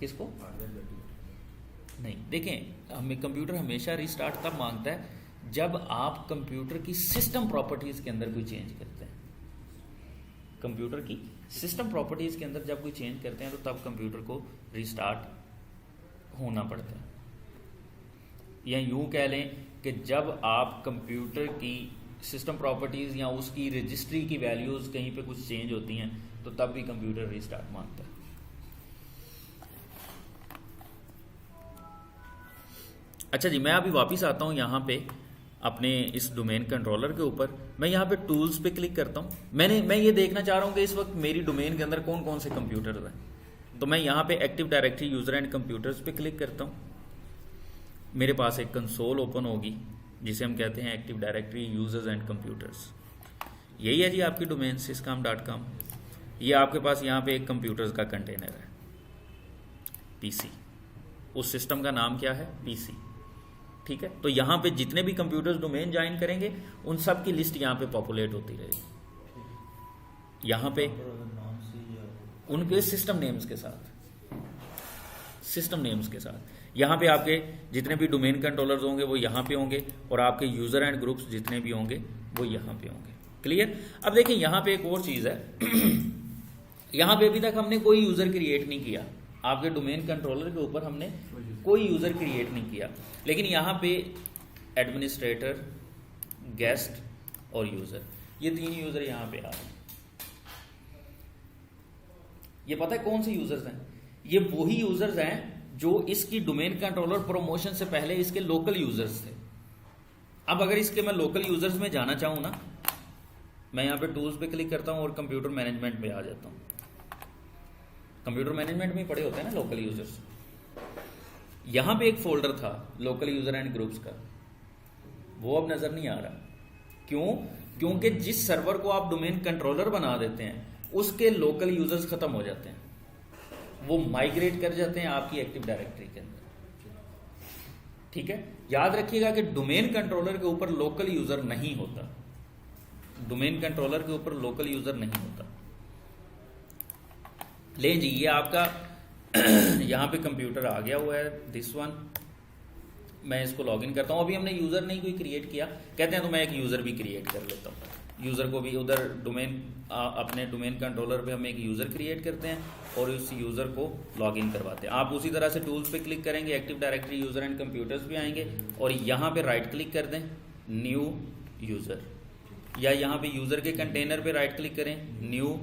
किसको? नहीं, देखें, हमें कंप्यूटर हमेशा रीस्टार्ट तब मांगता है जब आप कंप्यूटर की सिस्टम प्रॉपर्टीज के अंदर कोई चेंज करते हैं। कंप्यूटर की सिस्टम प्रॉपर्टीज के अंदर जब कोई चेंज करते हैं तो तब कंप्यूटर को रीस्टार्ट होना पड़ता है। या यूं कह लें कि जब आप कंप्यूटर की सिस्टम प्रॉपर्टीज या उसकी रजिस्ट्री की वैल्यूज कहीं पे कुछ चेंज होती हैं तो तब भी कंप्यूटर रीस्टार्ट मांगता है। अच्छा जी, मैं अभी वापस आता हूँ यहाँ पे अपने इस डोमेन कंट्रोलर के ऊपर। मैं यहाँ पे टूल्स पे क्लिक करता हूँ। मैं ये देखना चाह रहा हूँ कि इस वक्त मेरी डोमेन के अंदर कौन कौन से कंप्यूटर हैं। तो मैं यहाँ पे active directory user and computers पे क्लिक करता हूँ, मेरे पास एक कंसोल ओपन होगी जिसे हम कहते हैं active directory users and computers. यही है जी आपकी डोमेन syscom.com। ये आपके पास यहाँ पे एक कंप्यूटर्स का कंटेनर है पीसी, उस सिस्टम का नाम क्या है पीसी, ठीक है। तो यहाँ पे जितने भी कंप्यूटर्स डोमेन ज्वाइन करेंगे उन सब की लिस्ट यहाँ पे पॉपुलेट होती रहेगी, यहाँ पे उनके सिस्टम नेम्स के साथ यहाँ पे आपके जितने भी डोमेन कंट्रोलर्स होंगे वो यहाँ पे होंगे और आपके यूजर एंड ग्रुप्स जितने भी होंगे वो यहाँ पे होंगे। क्लियर। अब देखिए यहाँ पे एक और चीज़ है यहाँ पे अभी तक हमने कोई यूज़र क्रिएट नहीं किया, आपके डोमेन कंट्रोलर के ऊपर हमने कोई यूज़र क्रिएट नहीं किया, लेकिन यहाँ पे एडमिनिस्ट्रेटर, गेस्ट और यूज़र, ये 3 यूज़र यहाँ पे आ रहे हैं। ये पता है कौन से यूज़र्स हैं? ये वही यूज़र्स हैं जो इसकी डोमेन कंट्रोलर प्रमोशन से पहले इसके लोकल यूज़र्स थे। अब अगर इसके मैं लोकल यूज़र्स में जाना चाहूँ ना, मैं यहाँ पे टूल्स पे क्लिक करता हूँ और कंप्यूटर मैनेजमेंट में आ जाता हूँ। कंप्यूटर मैनेजमेंट में पड़े होते हैं ना लोकल यूज़र्स। यहाँ पे एक फोल्डर था लोकल यूज़र एंड ग्रुप्स का, वो अब नज़र नहीं आ रहा। क्यों? क्योंकि जिस सर्वर को आप डोमेन कंट्रोलर बना देते हैं उसके लोकल यूज़र्स खत्म हो जाते हैं, वो माइग्रेट कर जाते हैं आपकी एक्टिव डायरेक्टरी के अंदर, ठीक है। याद रखिएगा कि डोमेन कंट्रोलर के ऊपर लोकल यूज़र नहीं होता, डोमेन कंट्रोलर के ऊपर लोकल यूज़र नहीं होता। ले जी, ये आपका यहाँ पे कंप्यूटर आ गया हुआ है, दिस वन। मैं इसको लॉगिन करता हूँ। अभी हमने यूज़र नहीं कोई क्रिएट किया, कहते हैं तो मैं एक यूज़र भी क्रिएट कर लेता हूँ। यूज़र को भी उधर डोमेन अपने डोमेन कंट्रोलर पे हम एक यूज़र क्रिएट करते हैं और उस यूज़र को लॉगिन करवाते हैं। आप उसी तरह से टूल्स पे क्लिक करेंगे, active directory user and computers पे आएंगे और यहाँ पे राइट क्लिक कर दें, न्यू यूज़र, या यहाँ पे यूज़र के कंटेनर पे राइट क्लिक करें, न्यू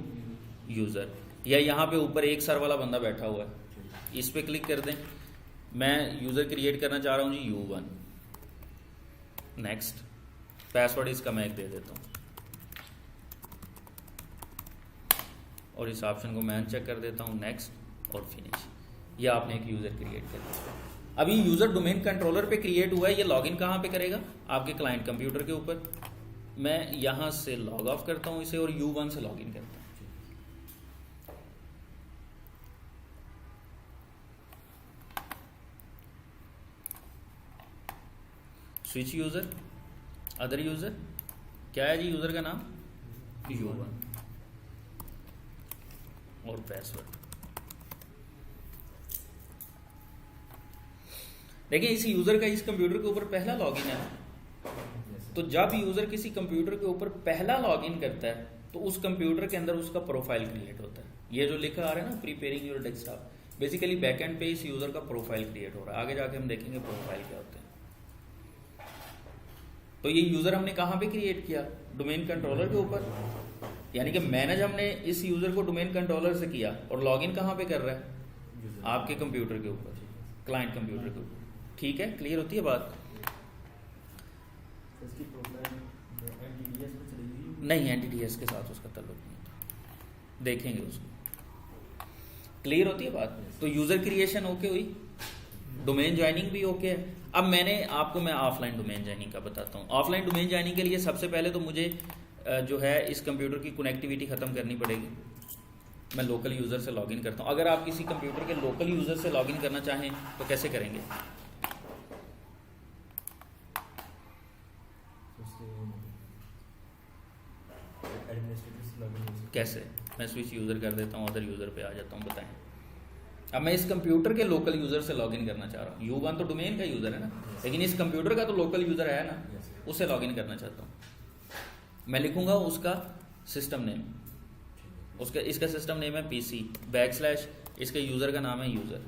यूज़र, या यहाँ पे ऊपर एक सर वाला बंदा बैठा हुआ है, इस पर क्लिक कर दें। मैं यूज़र क्रिएट करना चाह रहा हूँ जी U1, नेक्स्ट। पासवर्ड इसका मैं एक दे देता हूँ और इस ऑप्शन को मैं चेक कर देता हूँ, नेक्स्ट और फिनिश। ये आपने एक यूज़र क्रिएट कर दिया। अभी यूज़र डोमेन कंट्रोलर पे क्रिएट हुआ है, ये लॉगिन कहाँ पे करेगा? आपके क्लाइंट कंप्यूटर के ऊपर। मैं यहाँ से लॉग ऑफ करता हूँ इसे और U1 से लॉगिन करता हूँ। स्विच यूज़र, अदर यूज़र, क्या है जी यूज़र का नाम? U1 और पासवर्ड। देखिए इस यूज़र का इस कंप्यूटर के ऊपर पहला लॉगिन है, तो जब यूज़र किसी कंप्यूटर के ऊपर पहला लॉगिन करता है तो उस कंप्यूटर के अंदर उसका प्रोफाइल क्रिएट होता है। ये जो लिखा आ रहा है ना, preparing your desktop, basically backend पे इस यूज़र का प्रोफाइल क्रिएट हो रहा है। आगे जाके हम देखेंगे प्रोफाइल क्या होता है। तो ये यूज़र हमने कहाँ पे क्रिएट किया? डोमेन कंट्रोलर के ऊपर, यानी कि मैनेज हमने इस यूज़र को डोमेन कंट्रोलर से किया और लॉगिन कहाँ पे कर रहा है? आपके कंप्यूटर के ऊपर, क्लाइंट कंप्यूटर के ऊपर। ठीक है, क्लियर होती है बात? नहीं, एनटीटीएस के साथ उसका ताल्लुक नहीं होता, देखेंगे उसको। क्लियर होती है बात? तो यूज़र क्रिएशन ओके हुई, डोमेन ज्वाइनिंग भी ओके है। अब मैं ऑफलाइन डोमेन ज्वाइनिंग का बताता हूँ। ऑफलाइन डोमेन ज्वाइनिंग के लिए सबसे पहले तो मुझे जो है इस कंप्यूटर की कनेक्टिविटी ख़त्म करनी पड़ेगी। मैं लोकल यूज़र से लॉगिन करता हूँ। अगर आप किसी कंप्यूटर के लोकल यूज़र से लॉगिन करना चाहें तो कैसे करेंगे? कैसे? मैं स्विच यूज़र कर देता हूँ, अदर यूज़र पे आ जाता हूँ, बताएं। अब मैं इस कंप्यूटर के लोकल यूज़र से लॉगिन करना चाह रहा हूँ। U1 तो डोमेन का यूज़र है ना, लेकिन इस कंप्यूटर का तो लोकल यूज़र है ना, उससे लॉगिन करना चाहता हूँ। मैं लिखूंगा उसका सिस्टम नेम, इसका सिस्टम नेम है PC / इसके यूज़र का नाम है यूज़र।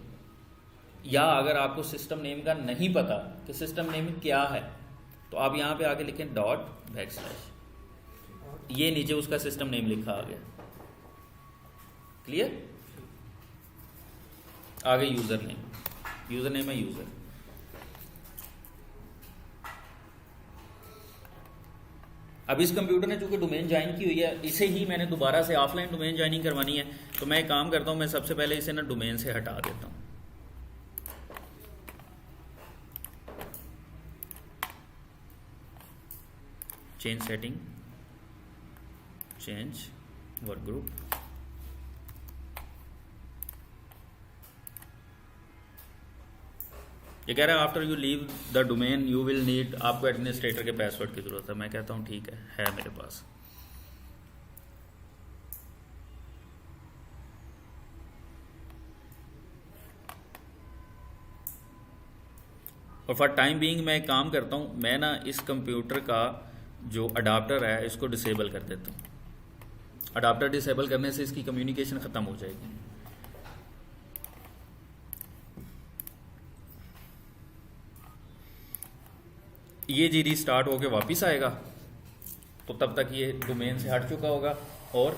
या अगर आपको सिस्टम नेम का नहीं पता कि सिस्टम नेम क्या है तो आप यहाँ पे आके लिखें ./, ये नीचे उसका सिस्टम नेम लिखा आ गया। क्लियर? आगे यूज़र नेम है यूज़र। अब इस कंप्यूटर ने चूंकि डोमेन ज्वाइन की हुई है, इसे ही मैंने दोबारा से ऑफलाइन डोमेन ज्वाइनिंग करवानी है, तो मैं एक काम करता हूँ, मैं सबसे पहले इसे ना डोमेन से हटा देता हूँ। Change setting, change work group, ये कह रहा है after you leave the domain you will need, आपको एडमिनिस्ट्रेटर के पासवर्ड की जरूरत है। मैं कहता हूँ ठीक है मेरे पास। और फॉर टाइम बीइंग मैं एक काम करता हूँ, मैं ना इस कंप्यूटर का जो अडाप्टर है इसको डिसेबल कर देता हूँ। अडाप्टर डिसेबल करने से इसकी कम्युनिकेशन ख़त्म हो जाएगी। ये जी रीस्टार्ट होके वापस आएगा, तो तब तक ये डोमेन से हट चुका होगा और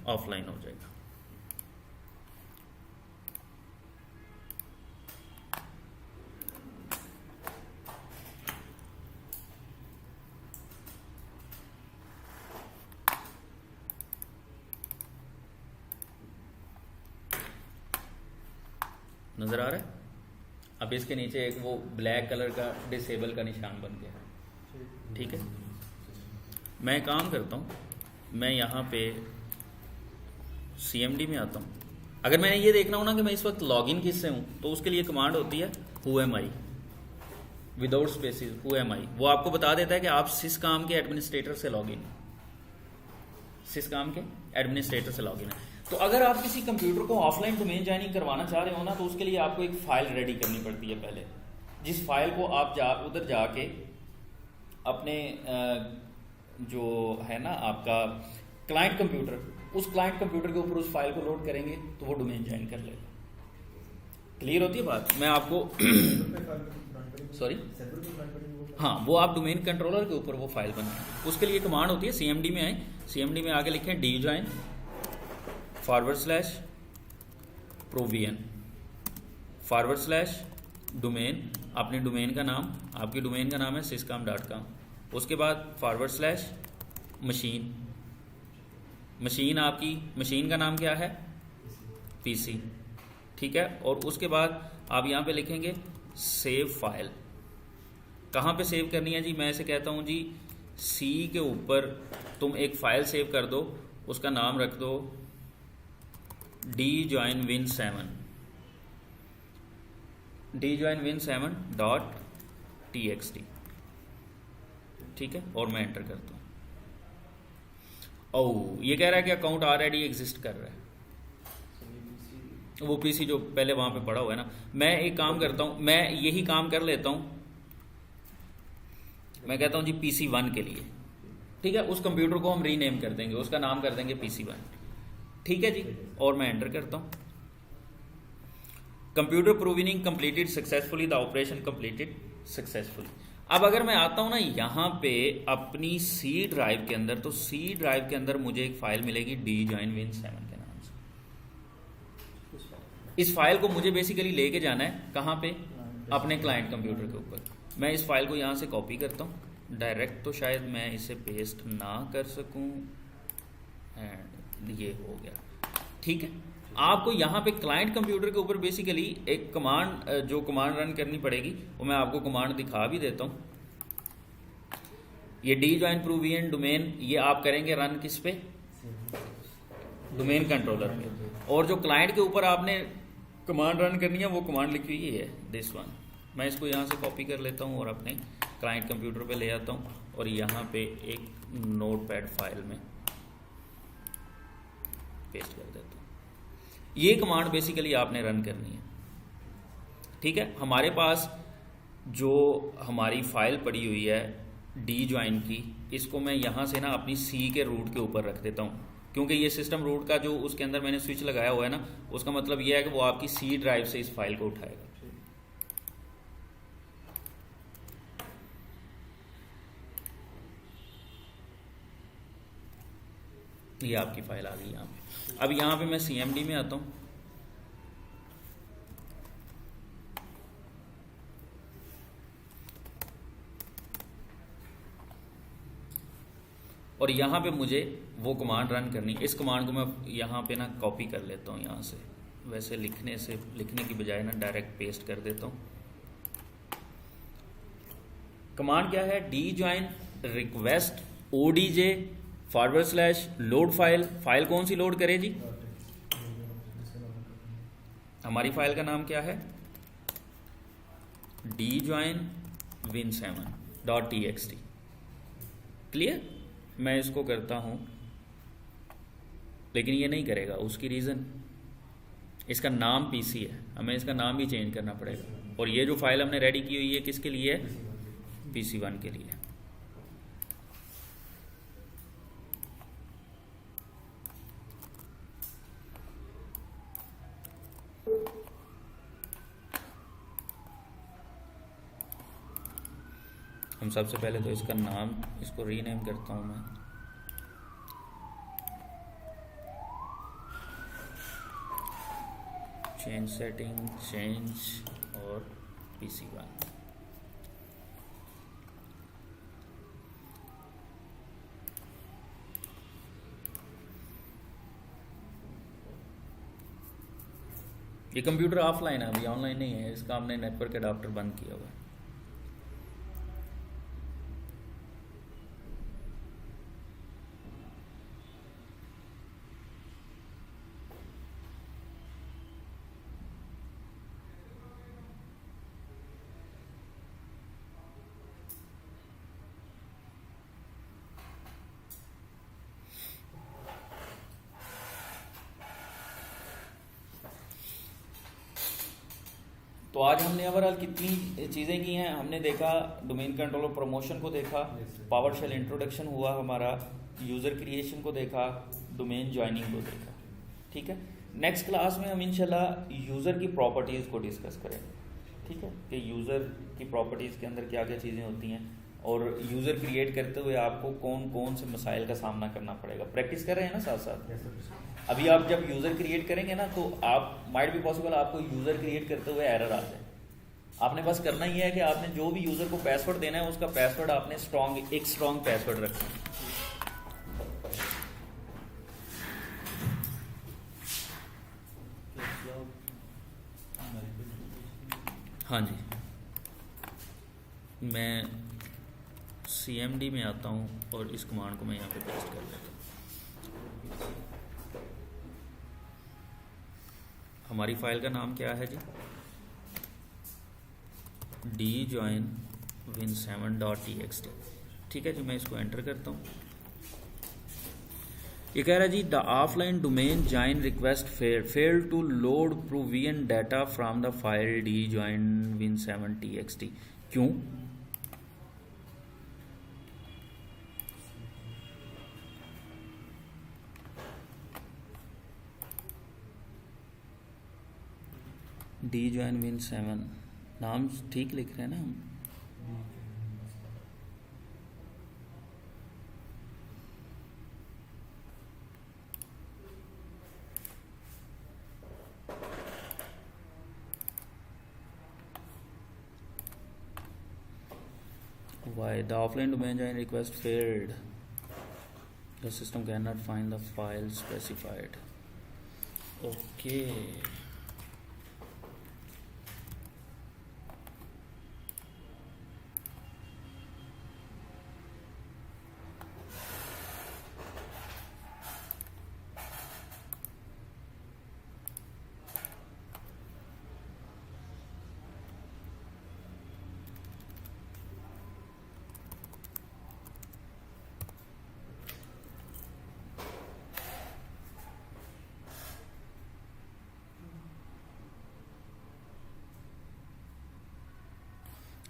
ऑफलाइन हो जाएगा। नजर आ रहा है? अब इसके नीचे एक वो ब्लैक कलर का डिसेबल का निशान बन गया। ठीक है, मैं काम करता हूँ, मैं यहाँ पे CMD में आता हूँ। अगर मैंने ये देखना हो ना कि मैं इस वक्त लॉगिन किससे हूँ, तो उसके लिए कमांड होती है who am I without spaces, who am I। वो आपको बता देता है कि आप सिस्कॉम के एडमिनिस्ट्रेटर से लॉगिन, सिस्कॉम के एडमिनिस्ट्रेटर से लॉगिन है। तो अगर आप किसी कंप्यूटर को ऑफलाइन डोमेन ज्वाइनिंग करवाना चाह रहे हो ना, तो उसके लिए आपको एक फाइल रेडी करनी पड़ती है पहले, जिस फाइल को आप उधर जाके अपने जो है ना आपका क्लाइंट कंप्यूटर, उस क्लाइंट कंप्यूटर के ऊपर उस फाइल को लोड करेंगे तो वो डोमेन ज्वाइन कर लेगा। क्लियर होती है बात? मैं आपको सॉरी हाँ, वो आप डोमेन कंट्रोलर के ऊपर वो फाइल बनाएंगे। उसके लिए कमांड होती है CMD में आए, CMD में आगे लिखें djoin /provision /domain, अपने डोमेन का नाम, आपकी डोमेन का नाम है syscom.com, उसके बाद /machine, मशीन आपकी, मशीन का नाम क्या है? PC। ठीक है, और उसके बाद आप यहाँ पे लिखेंगे सेव फाइल। कहाँ पे सेव करनी है जी? मैं ऐसे कहता हूँ जी C के ऊपर तुम एक फाइल सेव कर दो, उसका नाम रख दो djoinwin7.txt। ठीक है, और मैं एंटर करता हूँ। ओ, ये कह रहा है कि अकाउंट ऑलरेडी एग्जिस्ट कर रहा है, वो PC जो पहले वहां पे पड़ा हुआ है ना। मैं एक काम करता हूँ, मैं यही काम कर लेता हूँ, मैं कहता हूँ जी PC1 के लिए। ठीक है, उस कंप्यूटर को हम रीनेम कर देंगे, उसका नाम कर देंगे PC1। ठीक है जी, और मैं एंटर करता हूँ। Computer provisioning completed successfully, the operation completed successfully. अब अगर मैं आता हूँ ना यहाँ पे अपनी C ड्राइव के अंदर, तो C ड्राइव के अंदर मुझे एक फाइल मिलेगी djoinwin7 के नाम से। इस फाइल को मुझे बेसिकली लेके जाना है कहाँ पे? अपने क्लाइंट कंप्यूटर के ऊपर। मैं इस फाइल को यहाँ से कॉपी करता हूँ, डायरेक्ट तो शायद मैं इसे पेस्ट ना कर सकूँ, एंड ये हो गया। ठीक है, आपको यहाँ पे क्लाइंट कंप्यूटर के ऊपर बेसिकली एक कमांड, जो कमांड रन करनी पड़ेगी वो मैं आपको कमांड दिखा भी देता हूँ। ये djoin provision डोमेन, ये आप करेंगे रन किस पे? डोमेन कंट्रोलर पे। और जो क्लाइंट के ऊपर आपने कमांड रन करनी है वो कमांड लिखी हुई है दिस वन। मैं इसको यहाँ से कॉपी कर लेता हूँ और अपने क्लाइंट कंप्यूटर पे ले आता हूँ और यहाँ पे एक नोटपैड फाइल में पेस्ट कर देता हूँ। ये कमांड बेसिकली आपने रन करनी है। ठीक है, हमारे पास जो हमारी फाइल पड़ी हुई है djoin की, इसको मैं यहाँ से ना अपनी C के रूट के ऊपर रख देता हूँ, क्योंकि ये सिस्टम रूट का जो उसके अंदर मैंने स्विच लगाया हुआ है ना, उसका मतलब ये है कि वो आपकी C ड्राइव से इस फाइल को उठाएगा। ये आपकी फाइल आ गई यहाँ पे। अब यहाँ पे मैं CMD में आता हूँ, और यहाँ पे मुझे वो कमांड रन करनी है। इस कमांड को मैं यहाँ पे ना कॉपी कर लेता हूँ यहाँ से, वैसे लिखने की बजाय ना डायरेक्ट पेस्ट कर देता हूँ। कमांड क्या है, D join request ODJ / load file कौन सी लोड करे जी, हमारी फाइल का नाम क्या है, djoin win7.txt। क्लियर, मैं इसको करता हूं लेकिन ये नहीं करेगा, उसकी रीजन इसका नाम पीसी है, हमें इसका नाम भी चेंज करना पड़ेगा। और ये जो फाइल हमने रेडी की हुई है किसके लिए है, PC1 के लिए। हम सबसे पहले तो इसका नाम, इसको रीनेम करता हूं मैं, चेंज सेटिंग चेंज और PC1। ये कंप्यूटर ऑफलाइन है, अभी ऑनलाइन नहीं है, इसका हमने नेटवर्क अडाप्टर बंद किया हुआ है। तो आज हमने ओवरऑल कितनी चीज़ें की हैं, हमने देखा डोमेन कंट्रोलर प्रमोशन को देखा, पावरशेल इंट्रोडक्शन हुआ हमारा, यूज़र क्रिएशन को देखा, डोमेन ज्वाइनिंग को देखा। ठीक है, नेक्स्ट क्लास में हम इंशाल्लाह यूज़र की प्रॉपर्टीज़ को डिस्कस करेंगे। ठीक है, कि यूज़र की प्रॉपर्टीज़ के अंदर क्या क्या चीज़ें होती हैं और यूज़र क्रिएट करते हुए आपको कौन कौन से मसाइल का सामना करना पड़ेगा। प्रैक्टिस कर रहे हैं ना साथ साथ। अभी आप जब यूज़र क्रिएट करेंगे ना तो आप माइट भी पॉसिबल आपको यूज़र क्रिएट करते हुए एरर आ जाए। आपने बस करना ही है कि आपने जो भी यूज़र को पासवर्ड देना है उसका पासवर्ड आपने एक स्ट्रॉन्ग पासवर्ड रखना है। हाँ जी, मैं CMD में आता हूँ और इस कमांड को मैं यहाँ पे पेस्ट कर लेता हूँ। हमारी फाइल का नाम क्या है जी, djoin win7.txt। ठीक है जी, मैं इसको एंटर करता हूँ। ये कह रहा है जी the offline domain join request fail to load provisioning data from the file djoin win7.txt। क्यों, djoin win7 नाम ठीक लिख रहे हैं ना हम। Why the offline domain join request failed? The system cannot find the file specified. Okay.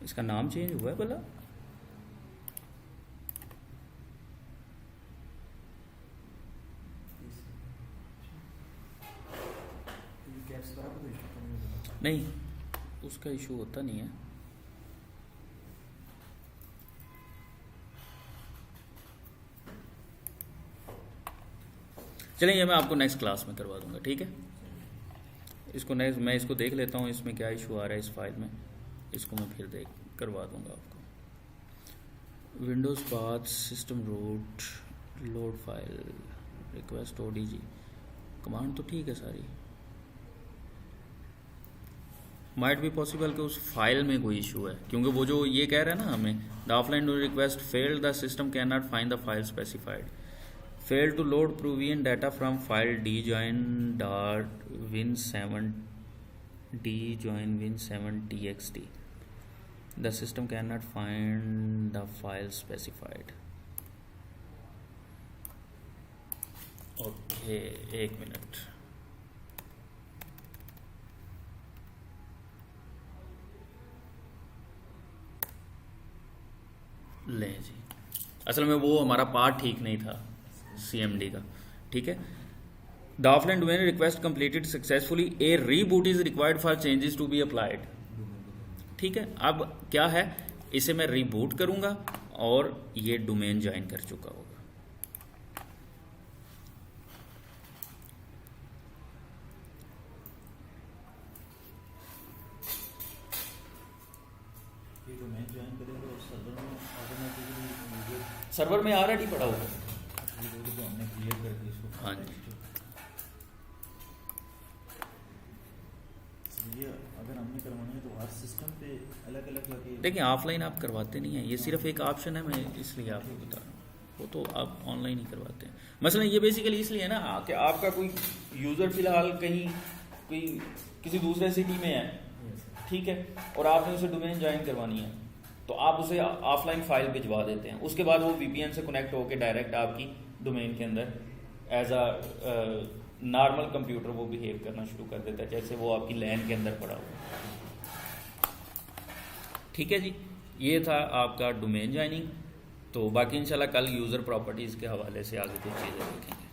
इसका नाम चेंज हुआ है भला, नहीं उसका इशू होता नहीं है। चलिए ये मैं आपको नेक्स्ट क्लास में करवा दूंगा। ठीक है, इसको नेक्स्ट मैं इसको देख लेता हूँ इसमें क्या इशू आ रहा है इस फाइल में, इसको मैं फिर करवा दूंगा आपको। Windows path system root load file request ODG command तो ठीक है सारी। माइट भी पॉसिबल कि उस फाइल में कोई इशू है, क्योंकि वो जो ये कह रहा है ना हमें, the offline request failed, the system can not find the file specified, fail to load provisioning data from file djoin.win7txt, the system can not find the file specified. Okay, एक मिनट, लें जी, असल में वो हमारा पार्ट ठीक नहीं था CMD का, ठीक है। The offline domain request completed successfully, a reboot is required for changes to be applied, ठीक है। अब क्या है, इसे मैं रीबूट करूंगा और ये डोमेन ज्वाइन कर चुका होगा। ये डोमेन ज्वाइन करेंगे और सर्वर में ऑटोमेटिकली सर्वर में ऑलरेडी पड़ा होगा। तो हमने क्लियर कर दी इसको। हाँ जी, ये अगर हमने करवाना है तो हर सिस्टम पे अलग अलग लगे। देखिए ऑफलाइन आप करवाते नहीं हैं, ये सिर्फ एक ऑप्शन है, मैं इसलिए आपको बता रहा हूँ, वो तो आप ऑनलाइन ही करवाते हैं। मसलन ये बेसिकली इसलिए है ना कि आपका कोई यूज़र फिलहाल कहीं कोई किसी दूसरे सिटी में है, ठीक है, और आपने उसे डोमेन ज्वाइन करवानी है, तो आप उसे ऑफलाइन फाइल भिजवा देते हैं, उसके बाद वो VPN से कनेक्ट होकर डायरेक्ट आपकी डोमेन के अंदर एज अ नॉर्मल कंप्यूटर वो बिहेव करना शुरू कर देता है, जैसे वो आपकी लैन के अंदर पड़ा हुआ। ठीक है जी, ये था आपका डोमेन ज्वाइनिंग। तो बाकी इंशाल्लाह कल यूज़र प्रॉपर्टीज़ के हवाले से आगे कुछ चीज़ें देखेंगे।